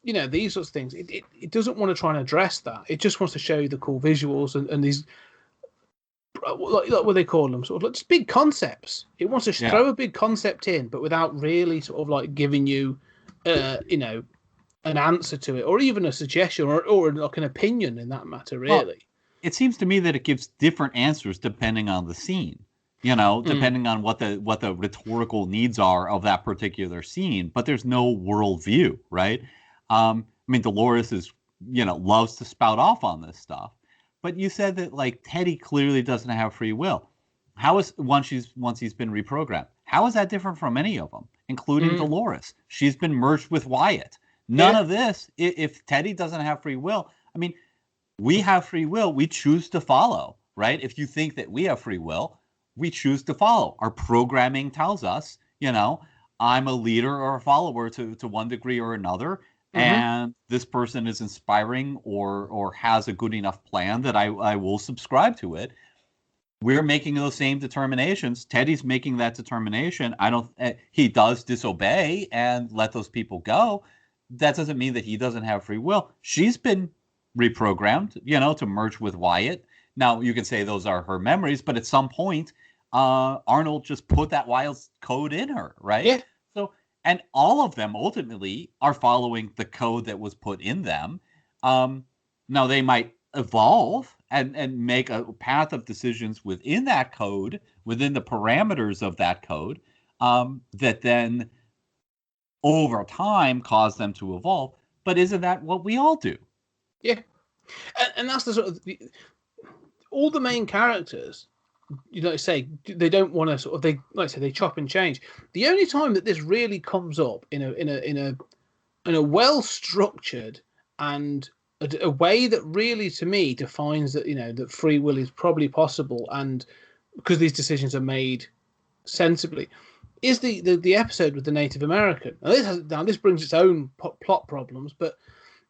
These sorts of things. It doesn't want to try and address that. It just wants to show you the cool visuals and these, like what they call them, sort of like just big concepts. It wants to throw a big concept in, but without really sort of like giving you, an answer to it, or even a suggestion, or like an opinion in that matter. Really, well, it seems to me that it gives different answers depending on the scene. Depending on what the rhetorical needs are of that particular scene, but there's no worldview, right? I mean, Dolores loves to spout off on this stuff, but you said that like Teddy clearly doesn't have free will. How is once he's been reprogrammed? How is that different from any of them, including Dolores? She's been merged with Wyatt. None of this. If Teddy doesn't have free will, I mean, we have free will. We choose to follow, right? If you think that we have free will, we choose to follow. Our programming tells us, I'm a leader or a follower to one degree or another. And this person is inspiring or has a good enough plan that I will subscribe to it. we're making those same determinations. Teddy's making that determination. He does disobey and let those people go. That doesn't mean that he doesn't have free will. She's been reprogrammed, to merge with Wyatt. Now, you can say those are her memories, but at some point, Arnold just put that wild code in her, right? Yeah. So, and all of them ultimately are following the code that was put in them. Now, they might evolve and make a path of decisions within that code, within the parameters of that code, that then over time cause them to evolve. But isn't that what we all do? Yeah. And that's the sort of all the main characters, say they don't want to sort of they chop and change. The only time that this really comes up in a well structured and a way that really to me defines that that free will is probably possible, and because these decisions are made sensibly, is the episode with the Native American. Now this brings its own plot problems, but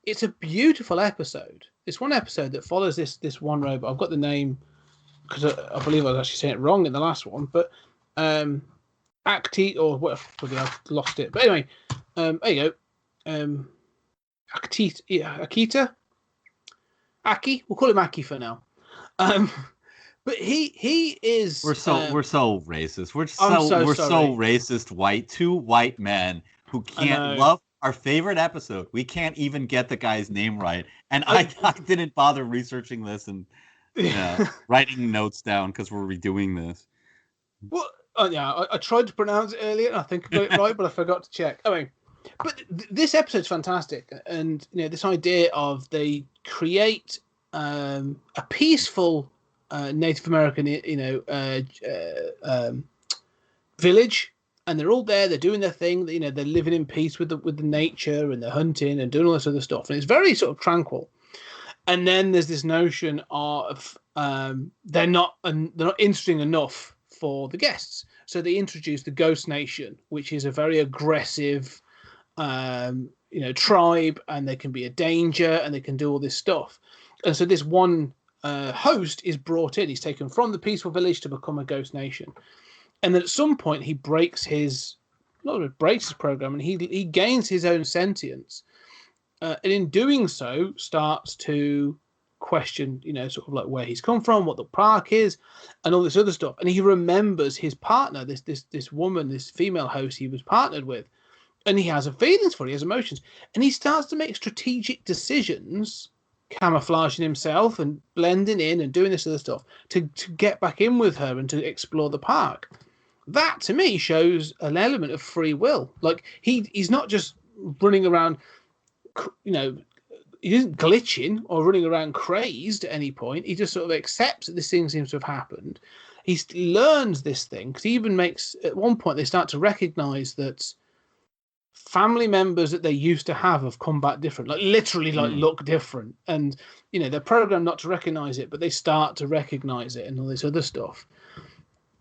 it's a beautiful episode. It's one episode that follows this one robot. I've got the name because I believe I was actually saying it wrong in the last one, but Acti or what? I've lost it. But anyway, there you go. Akita, Aki. We'll call him Aki for now. But he is. We're so racist. We're so racist. Two white men who can't love our favorite episode. We can't even get the guy's name right, and I didn't bother researching this and writing notes down because we're redoing this. Well, I tried to pronounce it earlier, and I think I got it right, but I forgot to check. But this episode's fantastic, and this idea of they create a peaceful Native American, village, and they're all there. They're doing their thing. They're living in peace with the nature, and they're hunting and doing all this other stuff, and it's very sort of tranquil. And then there's this notion of they're not interesting enough for the guests, so they introduce the Ghost Nation, which is a very aggressive tribe, and they can be a danger, and they can do all this stuff. And so this one host is brought in. He's taken from the peaceful village to become a Ghost Nation, and then at some point he breaks his program, and he gains his own sentience, and in doing so starts to question sort of like where he's come from, what the park is, and all this other stuff. And he remembers his partner, this woman, this female host he was partnered with, and he has feelings for her, he has emotions, and he starts to make strategic decisions, camouflaging himself and blending in and doing this other stuff to get back in with her and to explore the park. That to me shows an element of free will. Like he's not just running around, he isn't glitching or running around crazed at any point. He just sort of accepts that this thing seems to have happened. He learns this thing, because he even makes, at one point they start to recognize that family members that they used to have come back different, like literally look different, and they're programmed not to recognize it, but they start to recognize it and all this other stuff.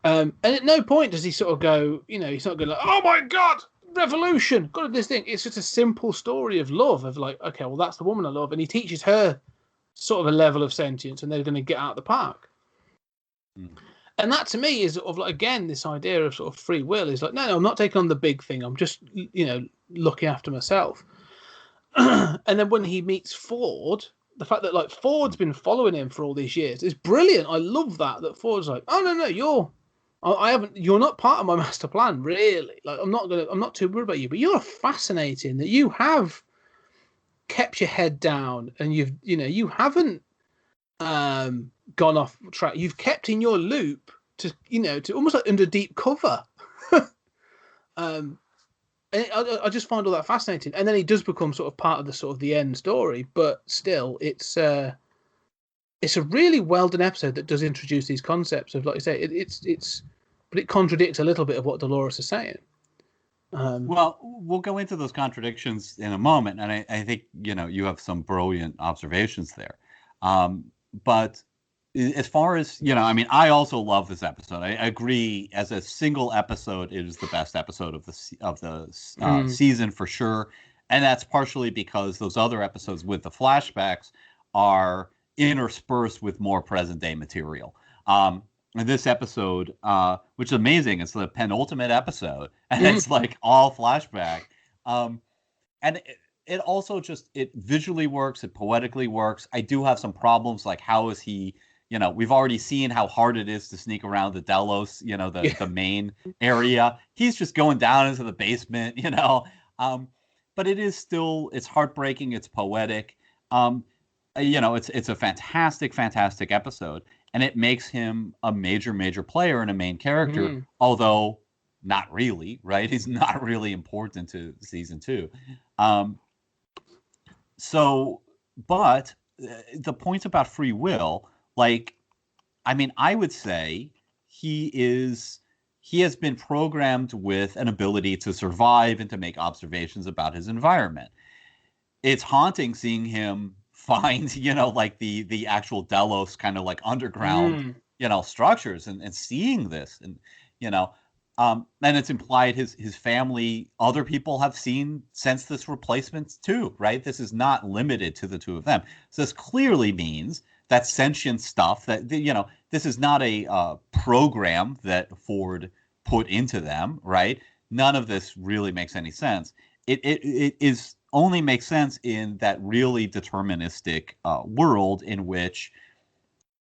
And at no point does he sort of go, he's not going like, oh my god, revolution, got this thing. It's just a simple story of love, of like, okay, well that's the woman I love, and he teaches her sort of a level of sentience, and they're going to get out of the park. And that to me is sort of like, again, this idea of sort of free will is like, no, I'm not taking on the big thing. I'm just, looking after myself. And then when he meets Ford, the fact that like Ford's been following him for all these years is brilliant. I love that Ford's like, oh no, you're not part of my master plan, really. Like I'm not too worried about you, but you're fascinating that you have kept your head down, and you haven't gone off track. You've kept in your loop to almost like under deep cover. And I just find all that fascinating. And then he does become sort of part of the sort of the end story, but still, it's a really well done episode that does introduce these concepts of, like you say, but it contradicts a little bit of what Dolores is saying. Well, we'll go into those contradictions in a moment, and I think you have some brilliant observations there. But as far as I also love this episode. I agree. As a single episode, it is the best episode of the season for sure, and that's partially because those other episodes with the flashbacks are interspersed with more present day material. in this episode, which is amazing. It's the penultimate episode, and Mhm. it's like all flashback. And it also just, it visually works, it poetically works. I do have some problems, like how is he, we've already seen how hard it is to sneak around the Delos, the main area. He's just going down into the basement, but it is still, it's heartbreaking, it's poetic. It's a fantastic episode, and it makes him a major player and a main character, although not really, right? He's not really important to season 2. But the point about free will, I would say he has been programmed with an ability to survive and to make observations about his environment. It's haunting seeing him find, the actual Delos kind of like underground, structures and seeing this and, and it's implied his family, other people have seen Senseless replacements too, right? This is not limited to the two of them. So this clearly means that sentient stuff that, this is not a program that Ford put into them, right? None of this really makes any sense. It is only makes sense in that really deterministic world in which,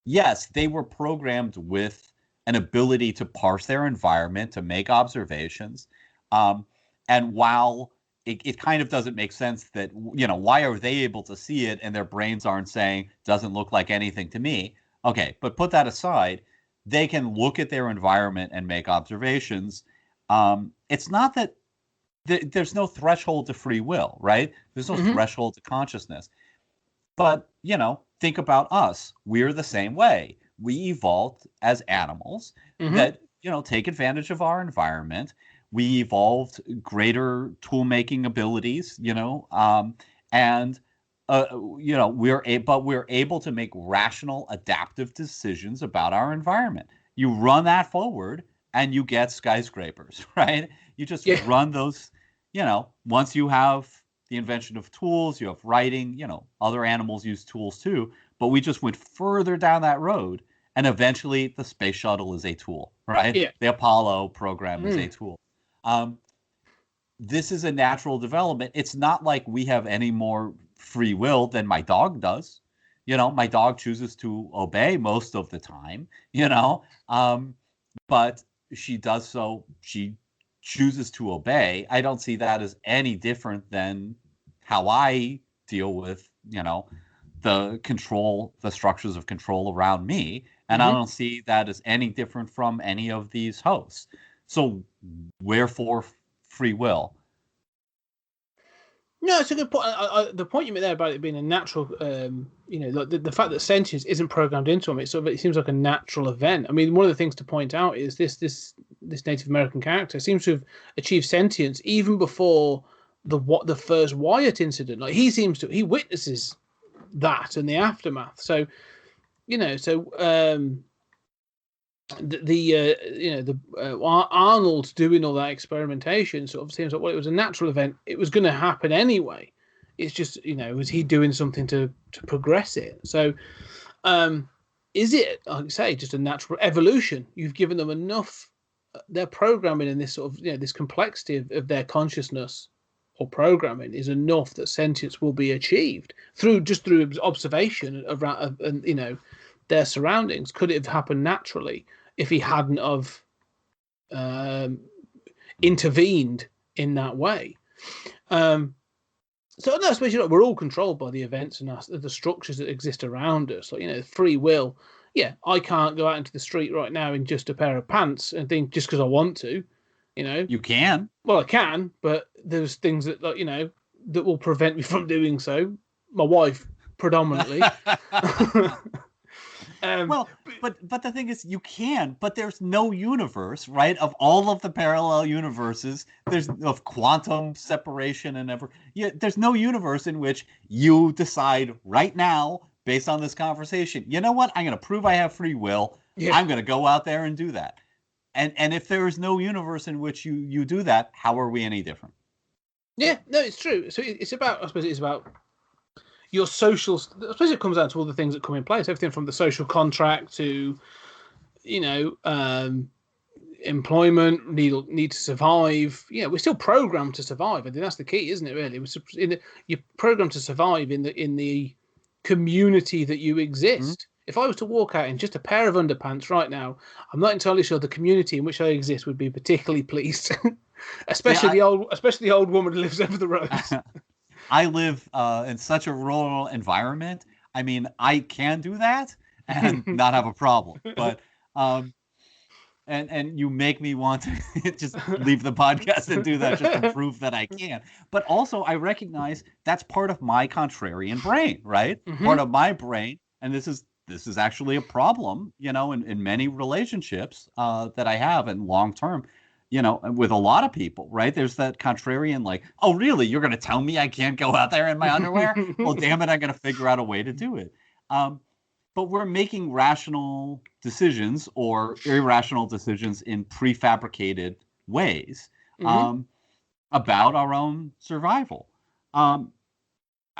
yes, they were programmed with an ability to parse their environment, to make observations. And while it kind of doesn't make sense that, why are they able to see it and their brains aren't saying, doesn't look like anything to me? Okay, but put that aside, they can look at their environment and make observations. It's not that there's no threshold to free will, right? There's no threshold to consciousness. But, think about us. We're the same way. We evolved as animals that, take advantage of our environment. We evolved greater tool-making abilities, and we're able to make rational, adaptive decisions about our environment. You run that forward, and you get skyscrapers, right? You just run those. Once you have the invention of tools, you have writing. Other animals use tools too. But we just went further down that road, and eventually the space shuttle is a tool, right? Yeah. The Apollo program is a tool. This is a natural development. It's not like we have any more free will than my dog does. My dog chooses to obey most of the time, but she does so. She chooses to obey. I don't see that as any different than how I deal with, the structures of control around me. And I don't see that as any different from any of these hosts. So wherefore free will? No, it's a good point. The point you made there about it being a natural, the fact that sentience isn't programmed into them, it seems like a natural event. I mean, one of the things to point out is this Native American character seems to have achieved sentience even before the first Wyatt incident. Like he witnesses that and the aftermath. So, Arnold doing all that experimentation sort of seems like, well, it was a natural event. It was going to happen anyway. It's just, was he doing something to progress it? So, is it, like I say, just a natural evolution? You've given them enough. Their programming in this sort of, this complexity of their consciousness or programming is enough that sentience will be achieved through observation of their surroundings. Could it have happened naturally if he hadn't have intervened in that way? So no, I suppose we're all controlled by the events and the structures that exist around us. Like free will. Yeah, I can't go out into the street right now in just a pair of pants and think just because I want to. You can. Well, I can, but there's things that that will prevent me from doing so. My wife, predominantly. But the thing is, you can, but there's no universe, right? Of all of the parallel universes, of quantum separation and there's no universe in which you decide right now, based on this conversation, you know what? I'm going to prove I have free will. Yeah. I'm going to go out there and do that. And if there is no universe in which you do that, how are we any different? Yeah, no, it's true. So I suppose it's about your social. I suppose it comes down to all the things that come in place. Everything from the social contract to, employment, need to survive. We're still programmed to survive. I think that's the key, isn't it? Really, you're programmed to survive in the community that you exist. If I was to walk out in just a pair of underpants right now, I'm not entirely sure the community in which I exist would be particularly pleased. especially the old woman who lives over the road. I live in such a rural environment. I mean, I can do that and not have a problem. But and you make me want to just leave the podcast and do that just to prove that I can. But also, I recognize that's part of my contrarian brain, right? Part of my brain, and this is actually a problem, in many relationships that I have and long term. With a lot of people, right? There's that contrarian, like, oh, really? You're going to tell me I can't go out there in my underwear? Well, damn it, I'm going to figure out a way to do it. But we're making rational decisions or irrational decisions in prefabricated ways about our own survival. I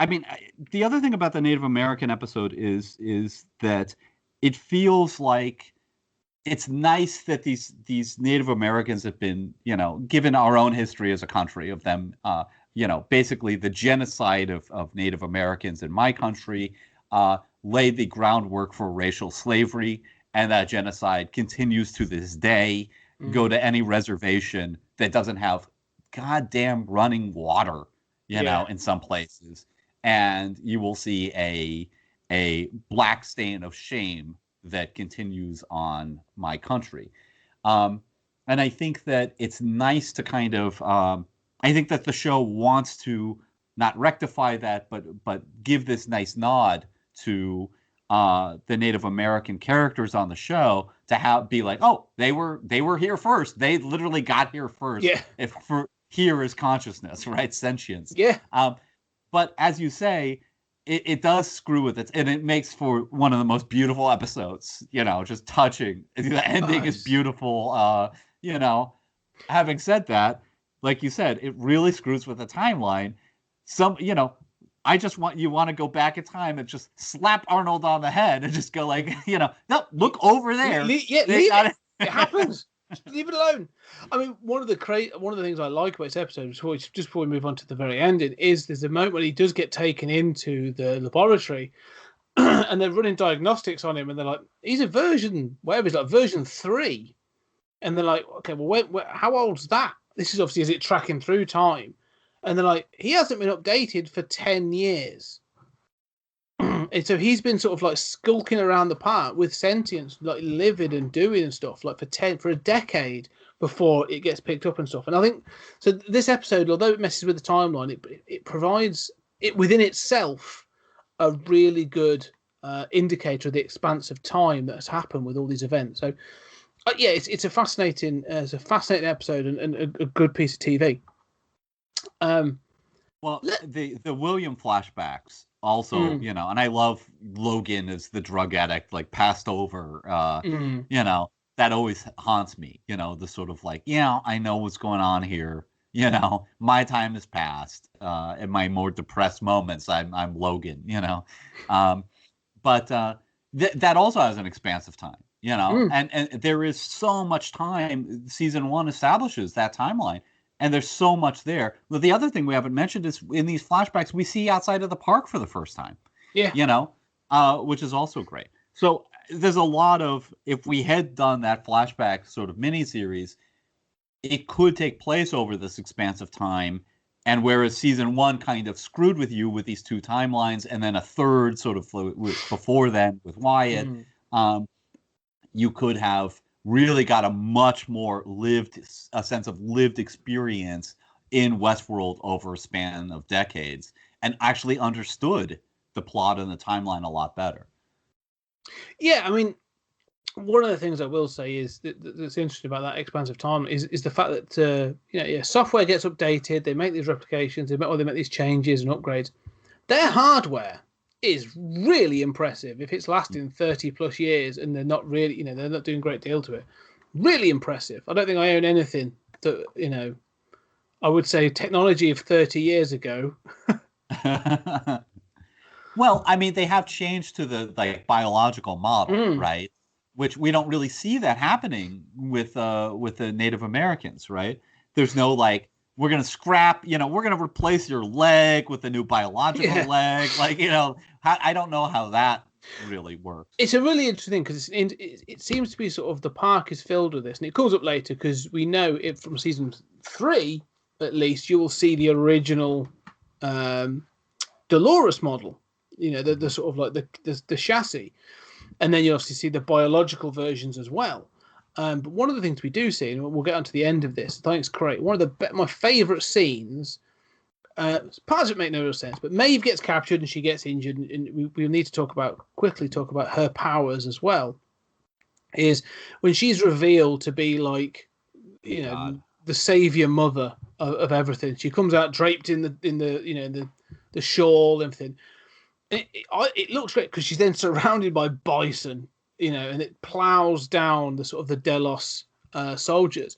mean, the other thing about the Native American episode is that it feels like it's nice that these Native Americans have been, given our own history as a country of them, basically the genocide of Native Americans in my country laid the groundwork for racial slavery, and that genocide continues to this day. Go to any reservation that doesn't have goddamn running water, in some places, and you will see a black stain of shame that continues on my country. And I think that it's nice to kind of, I think that the show wants to not rectify that, but give this nice nod to the Native American characters on the show to be like, oh, they were here first. They literally got here first. Yeah. Here is consciousness, right? Sentience. Yeah. But as you say, it does screw with it, and it makes for one of the most beautiful episodes, just touching. The ending is beautiful. Having said that, like you said, it really screws with the timeline. I just want to go back in time and just slap Arnold on the head and just go like, no, look over there. Leave it. It happens. Just leave it alone. I mean, one of the things I like about this episode, just before we move on to the very ending, is there's a moment when he does get taken into the laboratory, and they're running diagnostics on him, and they're like, he's a version 3, and they're like, okay, well, how old's that? This is obviously, is it tracking through time? And they're like, he hasn't been updated for 10 years. And so he's been sort of like skulking around the park with sentience, like living and doing and stuff, like for a decade before it gets picked up and stuff. And I think so. This episode, although it messes with the timeline, it provides it within itself a really good indicator of the expanse of time that has happened with all these events. So it's a fascinating episode and a good piece of TV. Well, the William flashbacks also, and I love Logan as the drug addict, like passed over, that always haunts me, the sort of like, I know what's going on here. My time has passed. In my more depressed moments, I'm Logan, but that also has an expansive time, and there is so much time. Season 1 establishes that timeline. And there's so much there. But the other thing we haven't mentioned is in these flashbacks, we see outside of the park for the first time. Yeah. Which is also great. So there's a lot of, if we had done that flashback sort of miniseries, it could take place over this expansive time. And whereas season 1 kind of screwed with you with these 2 timelines, and then a third sort of before then with Wyatt, you could have really got a much more sense of lived experience in Westworld over a span of decades, and actually understood the plot and the timeline a lot better. Yeah, I mean, one of the things I will say is that's interesting about that expansive time is the fact that software gets updated, they make these replications, they make these changes and upgrades. Their hardware is really impressive if it's lasting 30 plus years and they're not really, they're not doing a great deal to it. Really impressive. I don't think I own anything that, I would say technology of 30 years ago. Well, I mean, they have changed to the biological model, right? which we don't really see that happening with the Native Americans, right? There's no like, we're gonna scrap, we're gonna replace your leg with a new biological leg, like I don't know how that really works. It's a really interesting thing because it seems to be sort of the park is filled with this, and it comes up later because we know it from season 3 at least. You will see the original Dolores model, the sort of like the chassis, and then you obviously see the biological versions as well. But one of the things we do see, and we'll get onto the end of this, I think it's great. One of my favourite scenes. Parts of it make no real sense, but Maeve gets captured and she gets injured, and we'll need to quickly talk about her powers as well. Is when she's revealed to be like, the savior mother of everything. She comes out draped in the shawl and everything. It looks great because she's then surrounded by bison, and it plows down the sort of the Delos soldiers.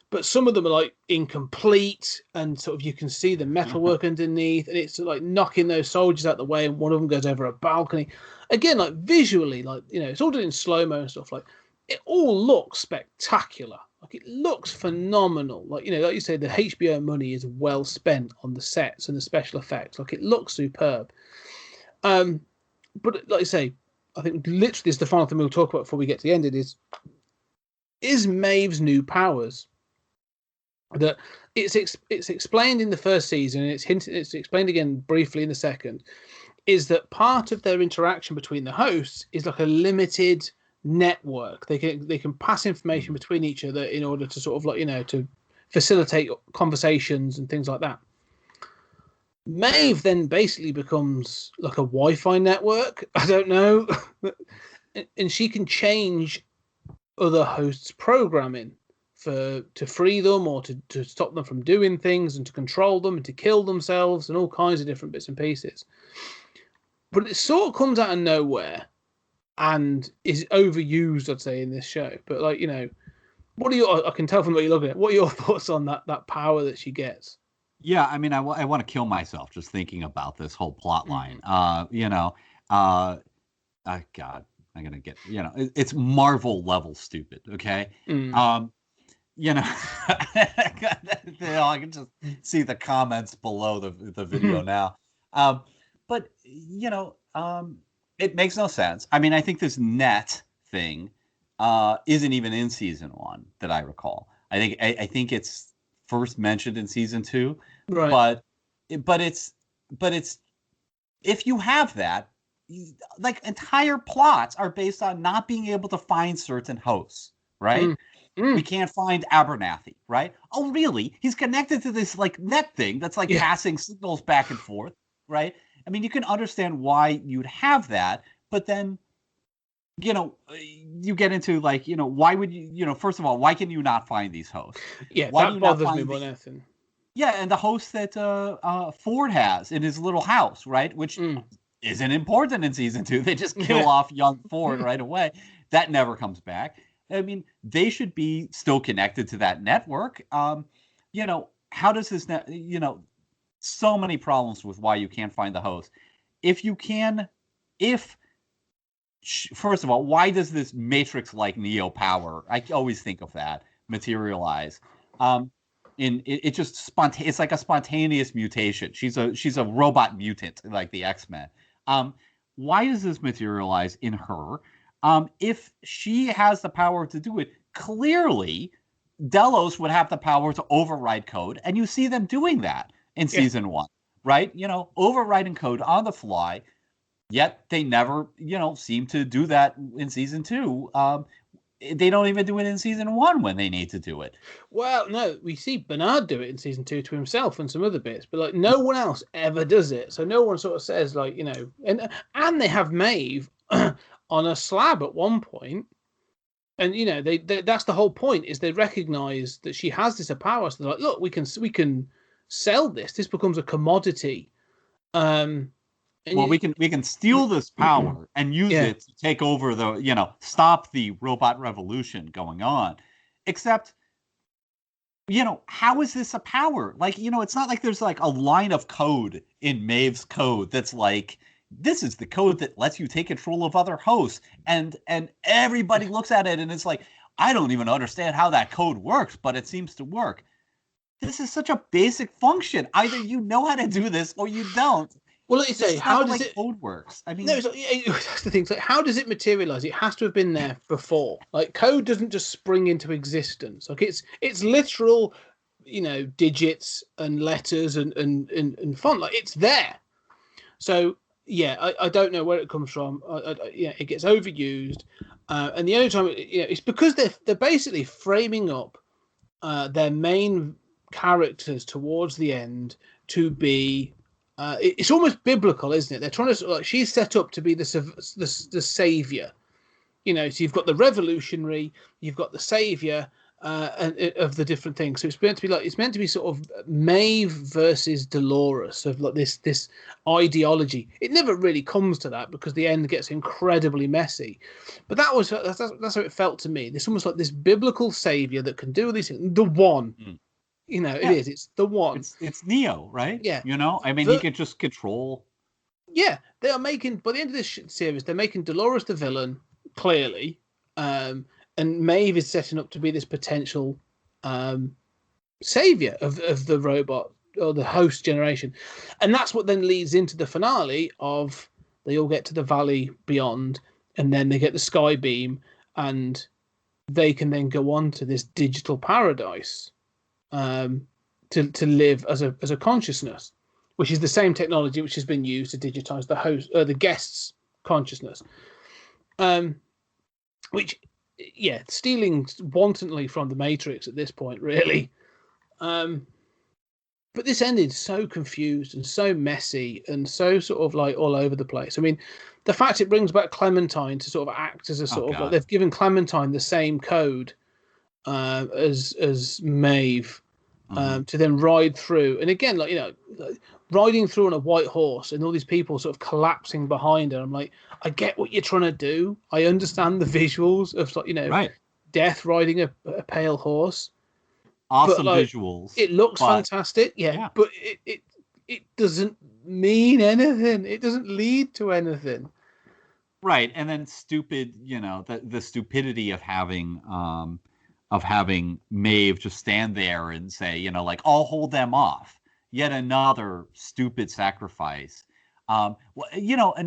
But some of them are like incomplete, and sort of you can see the metalwork underneath, and it's like knocking those soldiers out the way, and one of them goes over a balcony. Again, like visually, like it's all done in slow-mo and stuff. Like it all looks spectacular. Like it looks phenomenal. Like like you say, the HBO money is well spent on the sets and the special effects. Like it looks superb. But like I say, I think literally is the final thing we'll talk about before we get to the end. It is Maeve's new powers. That it's explained in the first season, and it's explained again briefly in the second, is that part of their interaction between the hosts is like a limited network. They can pass information between each other in order to sort of like to facilitate conversations and things like that. Maeve then basically becomes like a Wi-Fi network. I don't know, and she can change other hosts' programming to free them or to stop them from doing things and to control them and to kill themselves and all kinds of different bits and pieces. But it sort of comes out of nowhere and is overused, I'd say, in this show. But like, what are I can tell from what you're looking at. What are your thoughts on that power that she gets? Yeah, I mean, I want to kill myself just thinking about this whole plot line. God, I'm gonna get, it's Marvel level stupid. Okay. I can just see the comments below the video now. But it makes no sense. I mean, I think this net thing isn't even in season 1 that I recall. I think it's first mentioned in season 2, right? But it's if you have that, like entire plots are based on not being able to find certain hosts, right? We can't find Abernathy, right? Oh, really? He's connected to this like net thing that's like passing signals back and forth, right? I mean, you can understand why you'd have that, but then, you get into like, why would you, first of all, why can you not find these hosts? Yeah, why that bothers me more than anything. Yeah, and the host that Ford has in his little house, right? Which isn't important in season 2. They just kill off young Ford right away. That never comes back. I mean, they should be still connected to that network. How does this so many problems with why you can't find the host. First of all, why does this Matrix-like Neo power, I always think of that, materialize? It just it's like a spontaneous mutation. She's a robot mutant like the X-Men. Why does this materialize in her? If she has the power to do it, clearly Delos would have the power to override code, and you see them doing that in season 1, right? Overriding code on the fly, yet they never, seem to do that in season 2. They don't even do it in season 1 when they need to do it. Well, no, we see Bernard do it in season 2 to himself and some other bits, but like no one else ever does it. So no one sort of says like, and they have Maeve on a slab at one point, and they that's the whole point, is they recognize that she has this power. So they're like, look, we can sell this. This becomes a commodity. We can steal this power and use it to take over stop the robot revolution going on. Except, how is this a power? Like, it's not like there's like a line of code in Maeve's code that's like, this is the code that lets you take control of other hosts. And everybody looks at it and it's like, I don't even understand how that code works, but it seems to work. This is such a basic function. Either you know how to do this or you don't. Well, let me say, how does it code works? I mean, no, that's the thing. So how does it materialize? It has to have been there before. Like code doesn't just spring into existence. Like it's literal, digits and letters and font. Like it's there. So yeah, I don't know where it comes from. It gets overused, and the only time it's because they're basically framing up their main characters towards the end to be. It's almost biblical, isn't it? They're trying to she's set up to be the savior, So you've got the revolutionary, you've got the savior, of the different things. So it's meant to be sort of Maeve versus Dolores of like this ideology. It never really comes to that because the end gets incredibly messy. But that's how it felt to me. There's almost like this biblical savior that can do these things. The one. It is. It's the one. It's Neo, right? Yeah. I mean, he could just control. Yeah, they are making by the end of this series, they're making Dolores the villain clearly, and Maeve is setting up to be this potential savior of the robot or the host generation, and that's what then leads into the finale of they all get to the valley beyond, and then they get the sky beam, and they can then go on to this digital paradise. To live as a consciousness, which is the same technology which has been used to digitize the guest's consciousness, which stealing wantonly from the Matrix at this point, really. But this ended so confused and so messy and so sort of like all over the place. I mean, the fact it brings back Clementine to sort of act as a sort of like they've given Clementine the same code as Maeve to then ride through, and again, riding through on a white horse and all these people sort of collapsing behind her. I'm like, I get what you're trying to do. I understand the visuals of right. Death riding a pale horse. Awesome visuals. It looks fantastic, but it doesn't mean anything. It doesn't lead to anything. Right, and then stupid, the stupidity of having Maeve just stand there and say, I'll hold them off. Yet another stupid sacrifice. And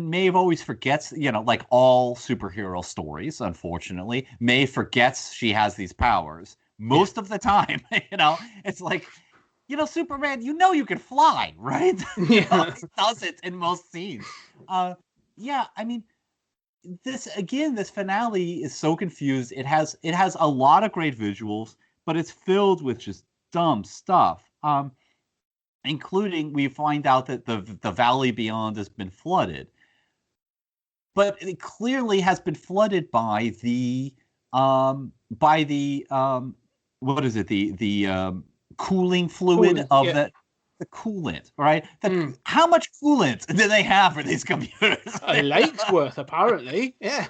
Maeve always forgets, like all superhero stories, unfortunately, Maeve forgets she has these powers most of the time. It's like, Superman, you can fly, right? He does it in most scenes. I mean, this finale is so confused. It has a lot of great visuals, but it's filled with just dumb stuff. Including we find out that the valley beyond has been flooded, but it clearly has been flooded by the what is it, the cooling fluid of the coolant, right? How much coolant do they have for these computers? A lake's worth, apparently. Yeah,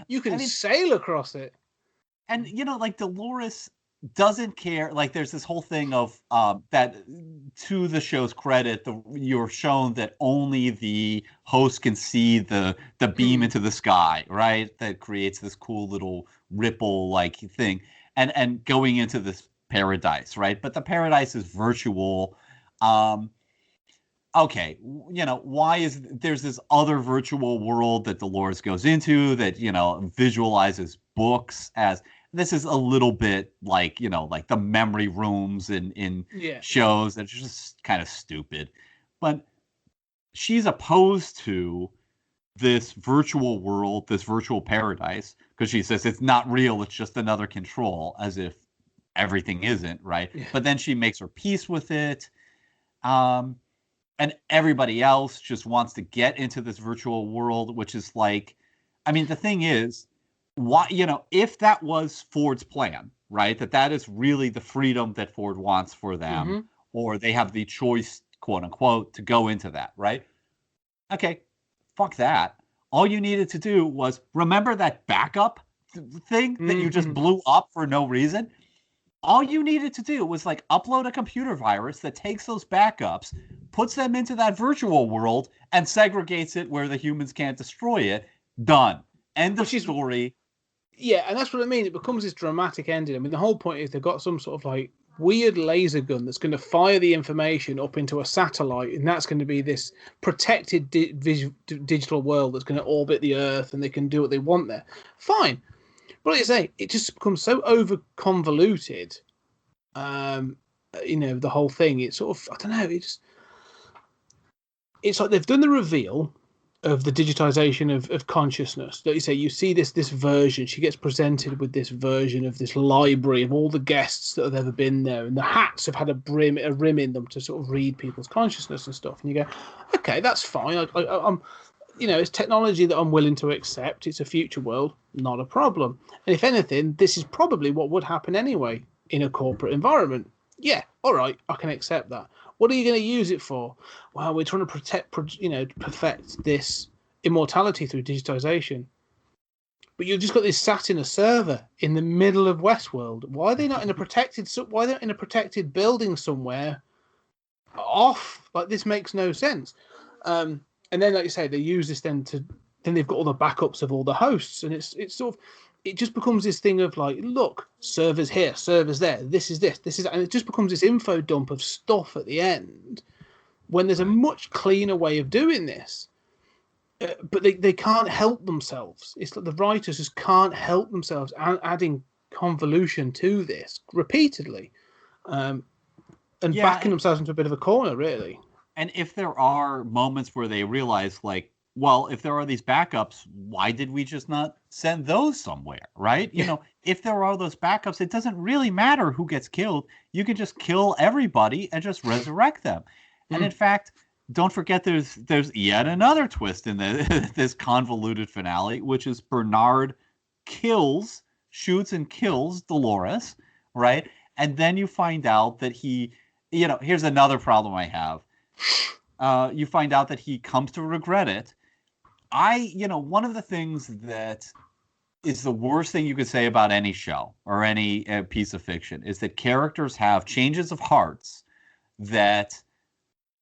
you can sail across it. And like Dolores doesn't care. Like there's this whole thing of that, to the show's credit, you're shown that only the host can see the beam into the sky, right? That creates this cool little ripple like thing, and going into this paradise, right? But the paradise is virtual. Okay, why is there's this other virtual world that Dolores goes into that visualizes books as. This is a little bit like, like the memory rooms in shows that's just kind of stupid. But she's opposed to this virtual world, this virtual paradise, because she says it's not real, it's just another control, as if everything isn't, right? Yeah. But then she makes her peace with it. And everybody else just wants to get into this virtual world, which is like, I mean, the thing is, why, if that was Ford's plan, right, that is really the freedom that Ford wants for them, or they have the choice, quote unquote, to go into that, right? Okay, fuck that. All you needed to do was remember that backup thing that you just blew up for no reason. All you needed to do was like upload a computer virus that takes those backups, puts them into that virtual world, and segregates it where the humans can't destroy it. Done. End of story. Yeah, and that's what I mean. It becomes this dramatic ending. I mean, the whole point is they've got some sort of like weird laser gun that's going to fire the information up into a satellite, and that's going to be this protected digital world that's going to orbit the Earth, and they can do what they want there. Fine. But like I say, it just becomes so over convoluted. The whole thing. It's sort of, I don't know. It's like they've done the reveal of the digitization of consciousness. Like you say, you see this version. She gets presented with this version of this library of all the guests that have ever been there, and the hats have had a rim in them to sort of read people's consciousness and stuff. And you go, okay, that's fine. I'm it's technology that I'm willing to accept. It's a future world, not a problem. And if anything, this is probably what would happen anyway in a corporate environment. Yeah, all right, I can accept that. What are you going to use it for? Well, we're trying to perfect this immortality through digitization. But you've just got this sat in a server in the middle of WestWorld. Why are they not in a protected? Why they're in a protected building somewhere? Off, like this makes no sense. And then, like you say, they use this then they've got all the backups of all the hosts, and it's sort of, it just becomes this thing of like, look, servers here, servers there, this is, and it just becomes this info dump of stuff at the end when there's a much cleaner way of doing this. But they can't help themselves. It's like the writers just can't help themselves adding convolution to this repeatedly, and backing themselves into a bit of a corner, really. And if there are moments where they realize, like, well, if there are these backups, why did we just not send those somewhere, right? If there are those backups, it doesn't really matter who gets killed. You can just kill everybody and just resurrect them. And in fact, don't forget there's yet another twist in this convoluted finale, which is Bernard shoots and kills Dolores, right? And then you find out that here's another problem I have. You find out that he comes to regret it. One of the things that is the worst thing you could say about any show or any piece of fiction is that characters have changes of hearts that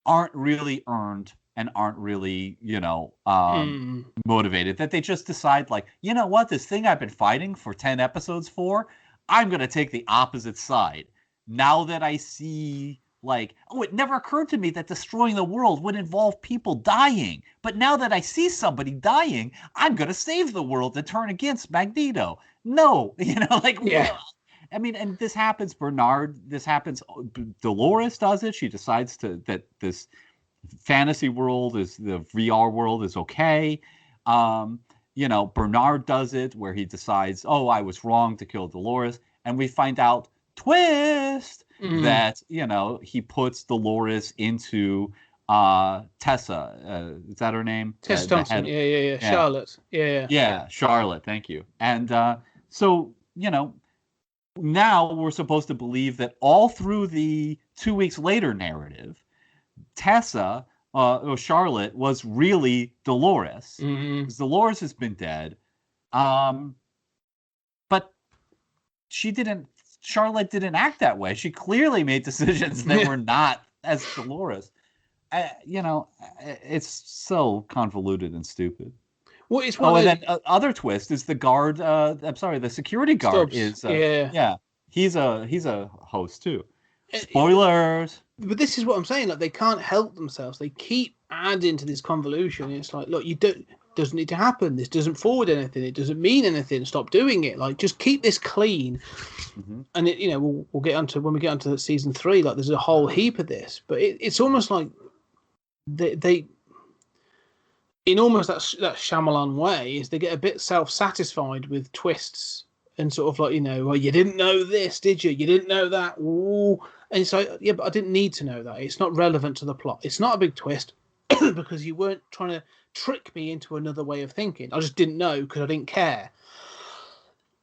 aren't really earned and aren't really, motivated. That they just decide, like, you know what, this thing I've been fighting for 10 episodes for, I'm going to take the opposite side. Now that I see, like, it never occurred to me that destroying the world would involve people dying. But now that I see somebody dying, I'm going to save the world and turn against Magneto. No, Yeah. I mean, and this happens, Dolores does it. She decides that this fantasy world the VR world is okay. Bernard does it where he decides, I was wrong to kill Dolores. And we find out, twist, that he puts Dolores into Tessa. Is that her name? Tessa Thompson. Yeah. Charlotte. Yeah. Charlotte. Thank you. And so now we're supposed to believe that all through the 2 weeks later narrative, Tessa or Charlotte was really Dolores. Because Dolores has been dead, but Charlotte didn't act that way. She clearly made decisions that were not as Dolores. It's so convoluted and stupid. Well, it's then other twist is the guard. The security guard Stubbs. He's a host too. Spoilers. But this is what I'm saying. Like, they can't help themselves. They keep adding to this convolution. It's like, look, doesn't need to happen. This doesn't forward anything. It doesn't mean anything. Stop doing it. Like, just keep this clean. And we'll get onto when we get onto season 3. Like, there's a whole heap of this, but it's almost like they in almost that Shyamalan way, is they get a bit self-satisfied with twists and sort of like, well, you didn't know this, did you? You didn't know that. Ooh. And it's like, yeah, but I didn't need to know that. It's not relevant to the plot. It's not a big twist because you weren't trying to trick me into another way of thinking. I just didn't know because I didn't care.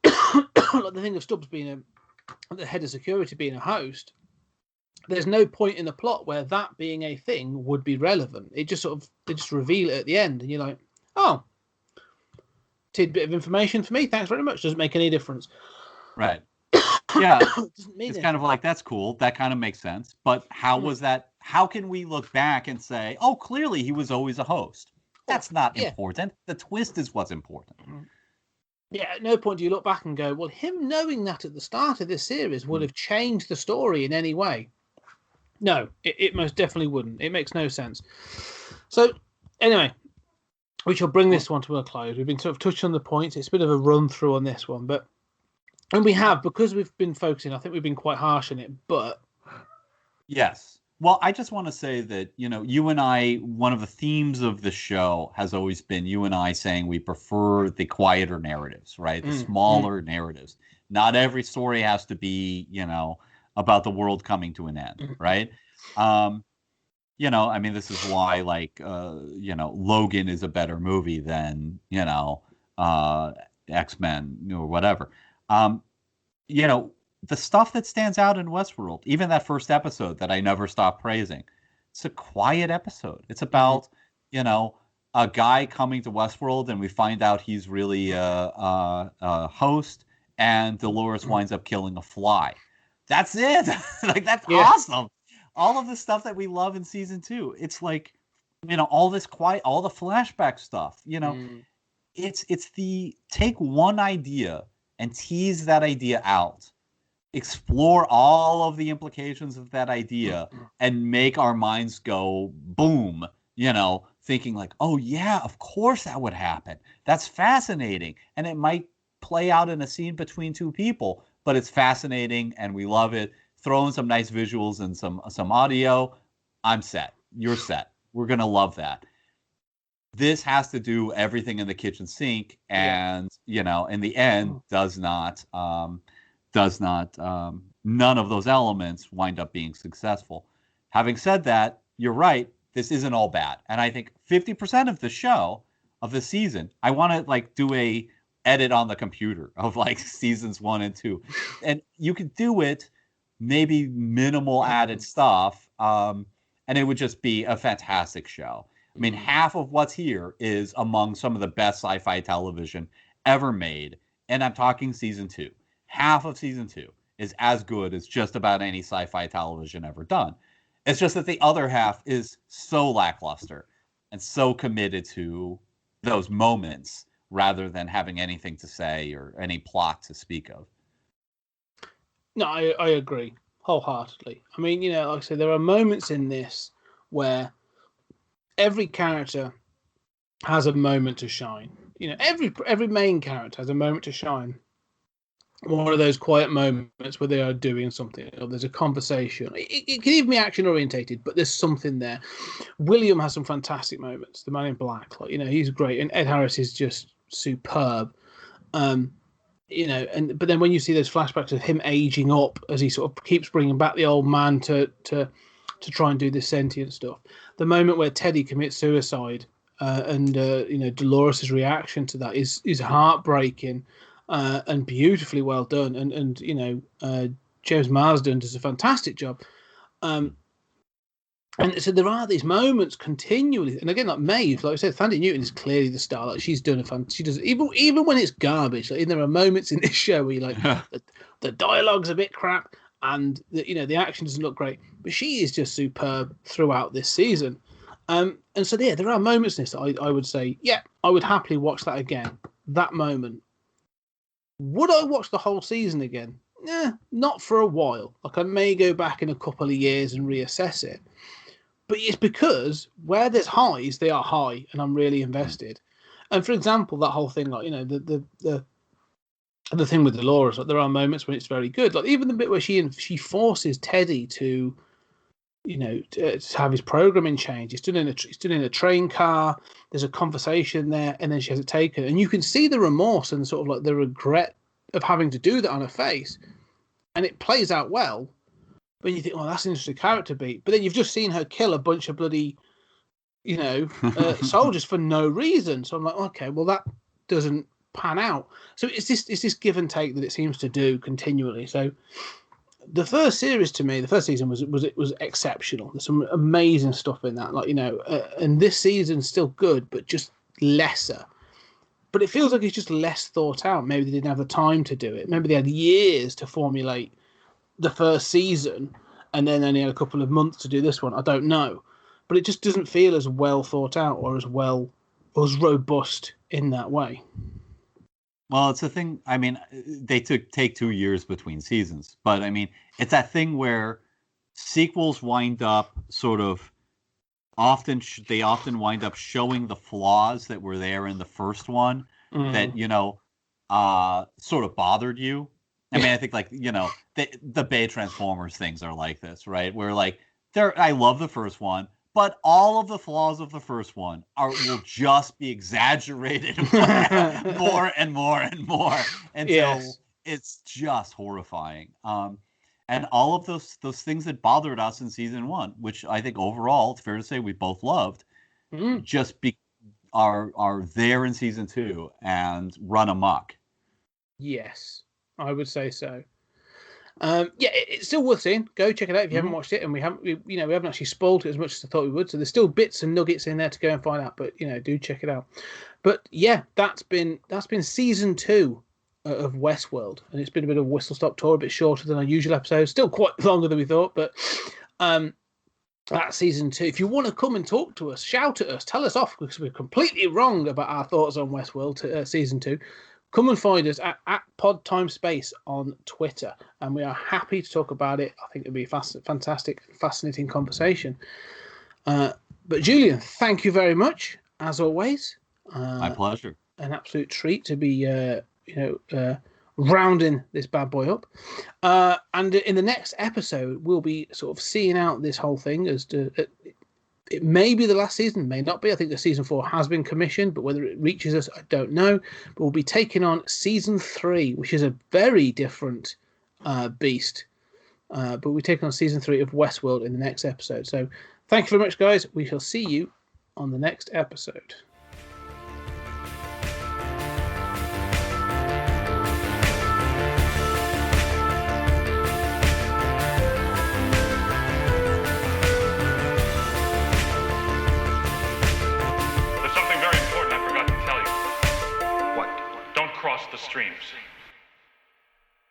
Like the thing of Stubbs being the head of security being a host, there's no point in the plot where that being a thing would be relevant. It just they just reveal it at the end, and you're like, oh, tidbit of information for me. Thanks very much. Doesn't make any difference. Right. Yeah, Doesn't mean it's it. kind of like, that's cool. That kind of makes sense. But how was that? How can we look back and say, oh, clearly he was always a host? That's not important. The twist is what's important. Yeah, at no point do you look back and go, well, him knowing that at the start of this series would have changed the story in any way. No, it most definitely wouldn't. It makes no sense. So, anyway, we shall bring this one to a close. We've been sort of touched on the points. It's a bit of a run through on this one, and we have, because we've been focusing, I think we've been quite harsh on it, but... Yes. Well, I just want to say that, you and I, one of the themes of the show has always been you and I saying we prefer the quieter narratives, right? The smaller narratives. Not every story has to be, about the world coming to an end, right? This is why, Logan is a better movie than, X-Men or whatever. The stuff that stands out in Westworld, even that first episode that I never stopped praising, it's a quiet episode. It's about, a guy coming to Westworld, and we find out he's really a host, and Dolores winds up killing a fly. That's it. That's awesome. All of the stuff that we love in season 2. It's like, all this quiet, all the flashback stuff, it's the take one idea and tease that idea out. Explore all of the implications of that idea and make our minds go boom, thinking like, oh yeah, of course that would happen. That's fascinating. And it might play out in a scene between two people, but it's fascinating and we love it. Throw in some nice visuals and some audio. I'm set. You're set. We're going to love that. This has to do everything in the kitchen sink and, in the end does not, none of those elements wind up being successful. Having said that, you're right. This isn't all bad. And I think 50% of the show, of the season, I want to do a edit on the computer of seasons 1 and 2. And you could do it, maybe minimal added stuff. And it would just be a fantastic show. I mean, half of what's here is among some of the best sci-fi television ever made. And I'm talking season 2. Half of season 2 is as good as just about any sci-fi television ever done. It's just that the other half is so lackluster and so committed to those moments rather than having anything to say or any plot to speak of. No, I agree wholeheartedly. I mean, like I said, there are moments in this where every character has a moment to shine. Every main character has a moment to shine. One of those quiet moments where they are doing something, or there's a conversation. It can even be action orientated, but there's something there. William has some fantastic moments. The Man in Black, he's great, and Ed Harris is just superb. But then when you see those flashbacks of him aging up as he sort of keeps bringing back the old man to try and do this sentient stuff, the moment where Teddy commits suicide, and Dolores' reaction to that is heartbreaking. And beautifully well done, and James Marsden does a fantastic job, and so there are these moments continually, and again, like Maeve, like I said, Thandie Newton is clearly the star. Like she's done she does even when it's garbage. There are moments in this show where you're the dialogue's a bit crap, and the action doesn't look great, but she is just superb throughout this season. And so there are moments in this that I would say, I would happily watch that again. That moment. Would I watch the whole season again? Not for a while. I may go back in a couple of years and reassess it. But it's because where there's highs, they are high, and I'm really invested. And for example, that whole thing, the thing with Dolores, there are moments when it's very good. Even the bit where she forces Teddy to have his programming change. He's stood in a train car. There's a conversation there, and then she has it taken, and you can see the remorse and sort of the regret of having to do that on her face, and it plays out well. But you think, that's an interesting character beat. But then you've just seen her kill a bunch of bloody, soldiers for no reason. So I'm like, okay, well that doesn't pan out. So it's this give and take that it seems to do continually. So. The first series to me, the first season was exceptional. There's some amazing stuff in that, and this season's still good, but just lesser. but it feels like it's just less thought out. Maybe they didn't have the time to do it. Maybe they had years to formulate the first season and then only had a couple of months to do this one. I don't know. But it just doesn't feel as well thought out or as robust in that way. Well, it's a thing. I mean, they take 2 years between seasons, but I mean, it's that thing where sequels wind up sort of they often wind up showing the flaws that were there in the first one that sort of bothered you. I mean, I think like the Bay Transformers things are like this, right? Where like I love the first one, but all of the flaws of the first one will just be exaggerated more and more and more until it's just horrifying. And all of those things that bothered us in season 1, which I think overall, it's fair to say we both loved, are there in season 2 and run amok. Yes, I would say so. It's still worth seeing. Go check it out if you haven't watched it, and we haven't actually spoiled it as much as I thought we would. So there's still bits and nuggets in there to go and find out. But do check it out. But yeah, that's been season 2 of WestWorld, and it's been a bit of a whistle stop tour, a bit shorter than our usual episodes, still quite longer than we thought. But that's season 2. If you want to come and talk to us, shout at us, tell us off because we're completely wrong about our thoughts on WestWorld season 2. Come and find us at Pod Time Space on Twitter, and we are happy to talk about it. I think it'll be a fantastic, fascinating conversation. But Julian, thank you very much, as always. My pleasure. An absolute treat to be, rounding this bad boy up. And in the next episode, we'll be sort of seeing out this whole thing as to. It may be the last season, may not be. I think the season 4 has been commissioned, but whether it reaches us, I don't know. But we'll be taking on season 3, which is a very different beast. But we're taking on season 3 of WestWorld in the next episode. So thank you very much, guys. We shall see you on the next episode.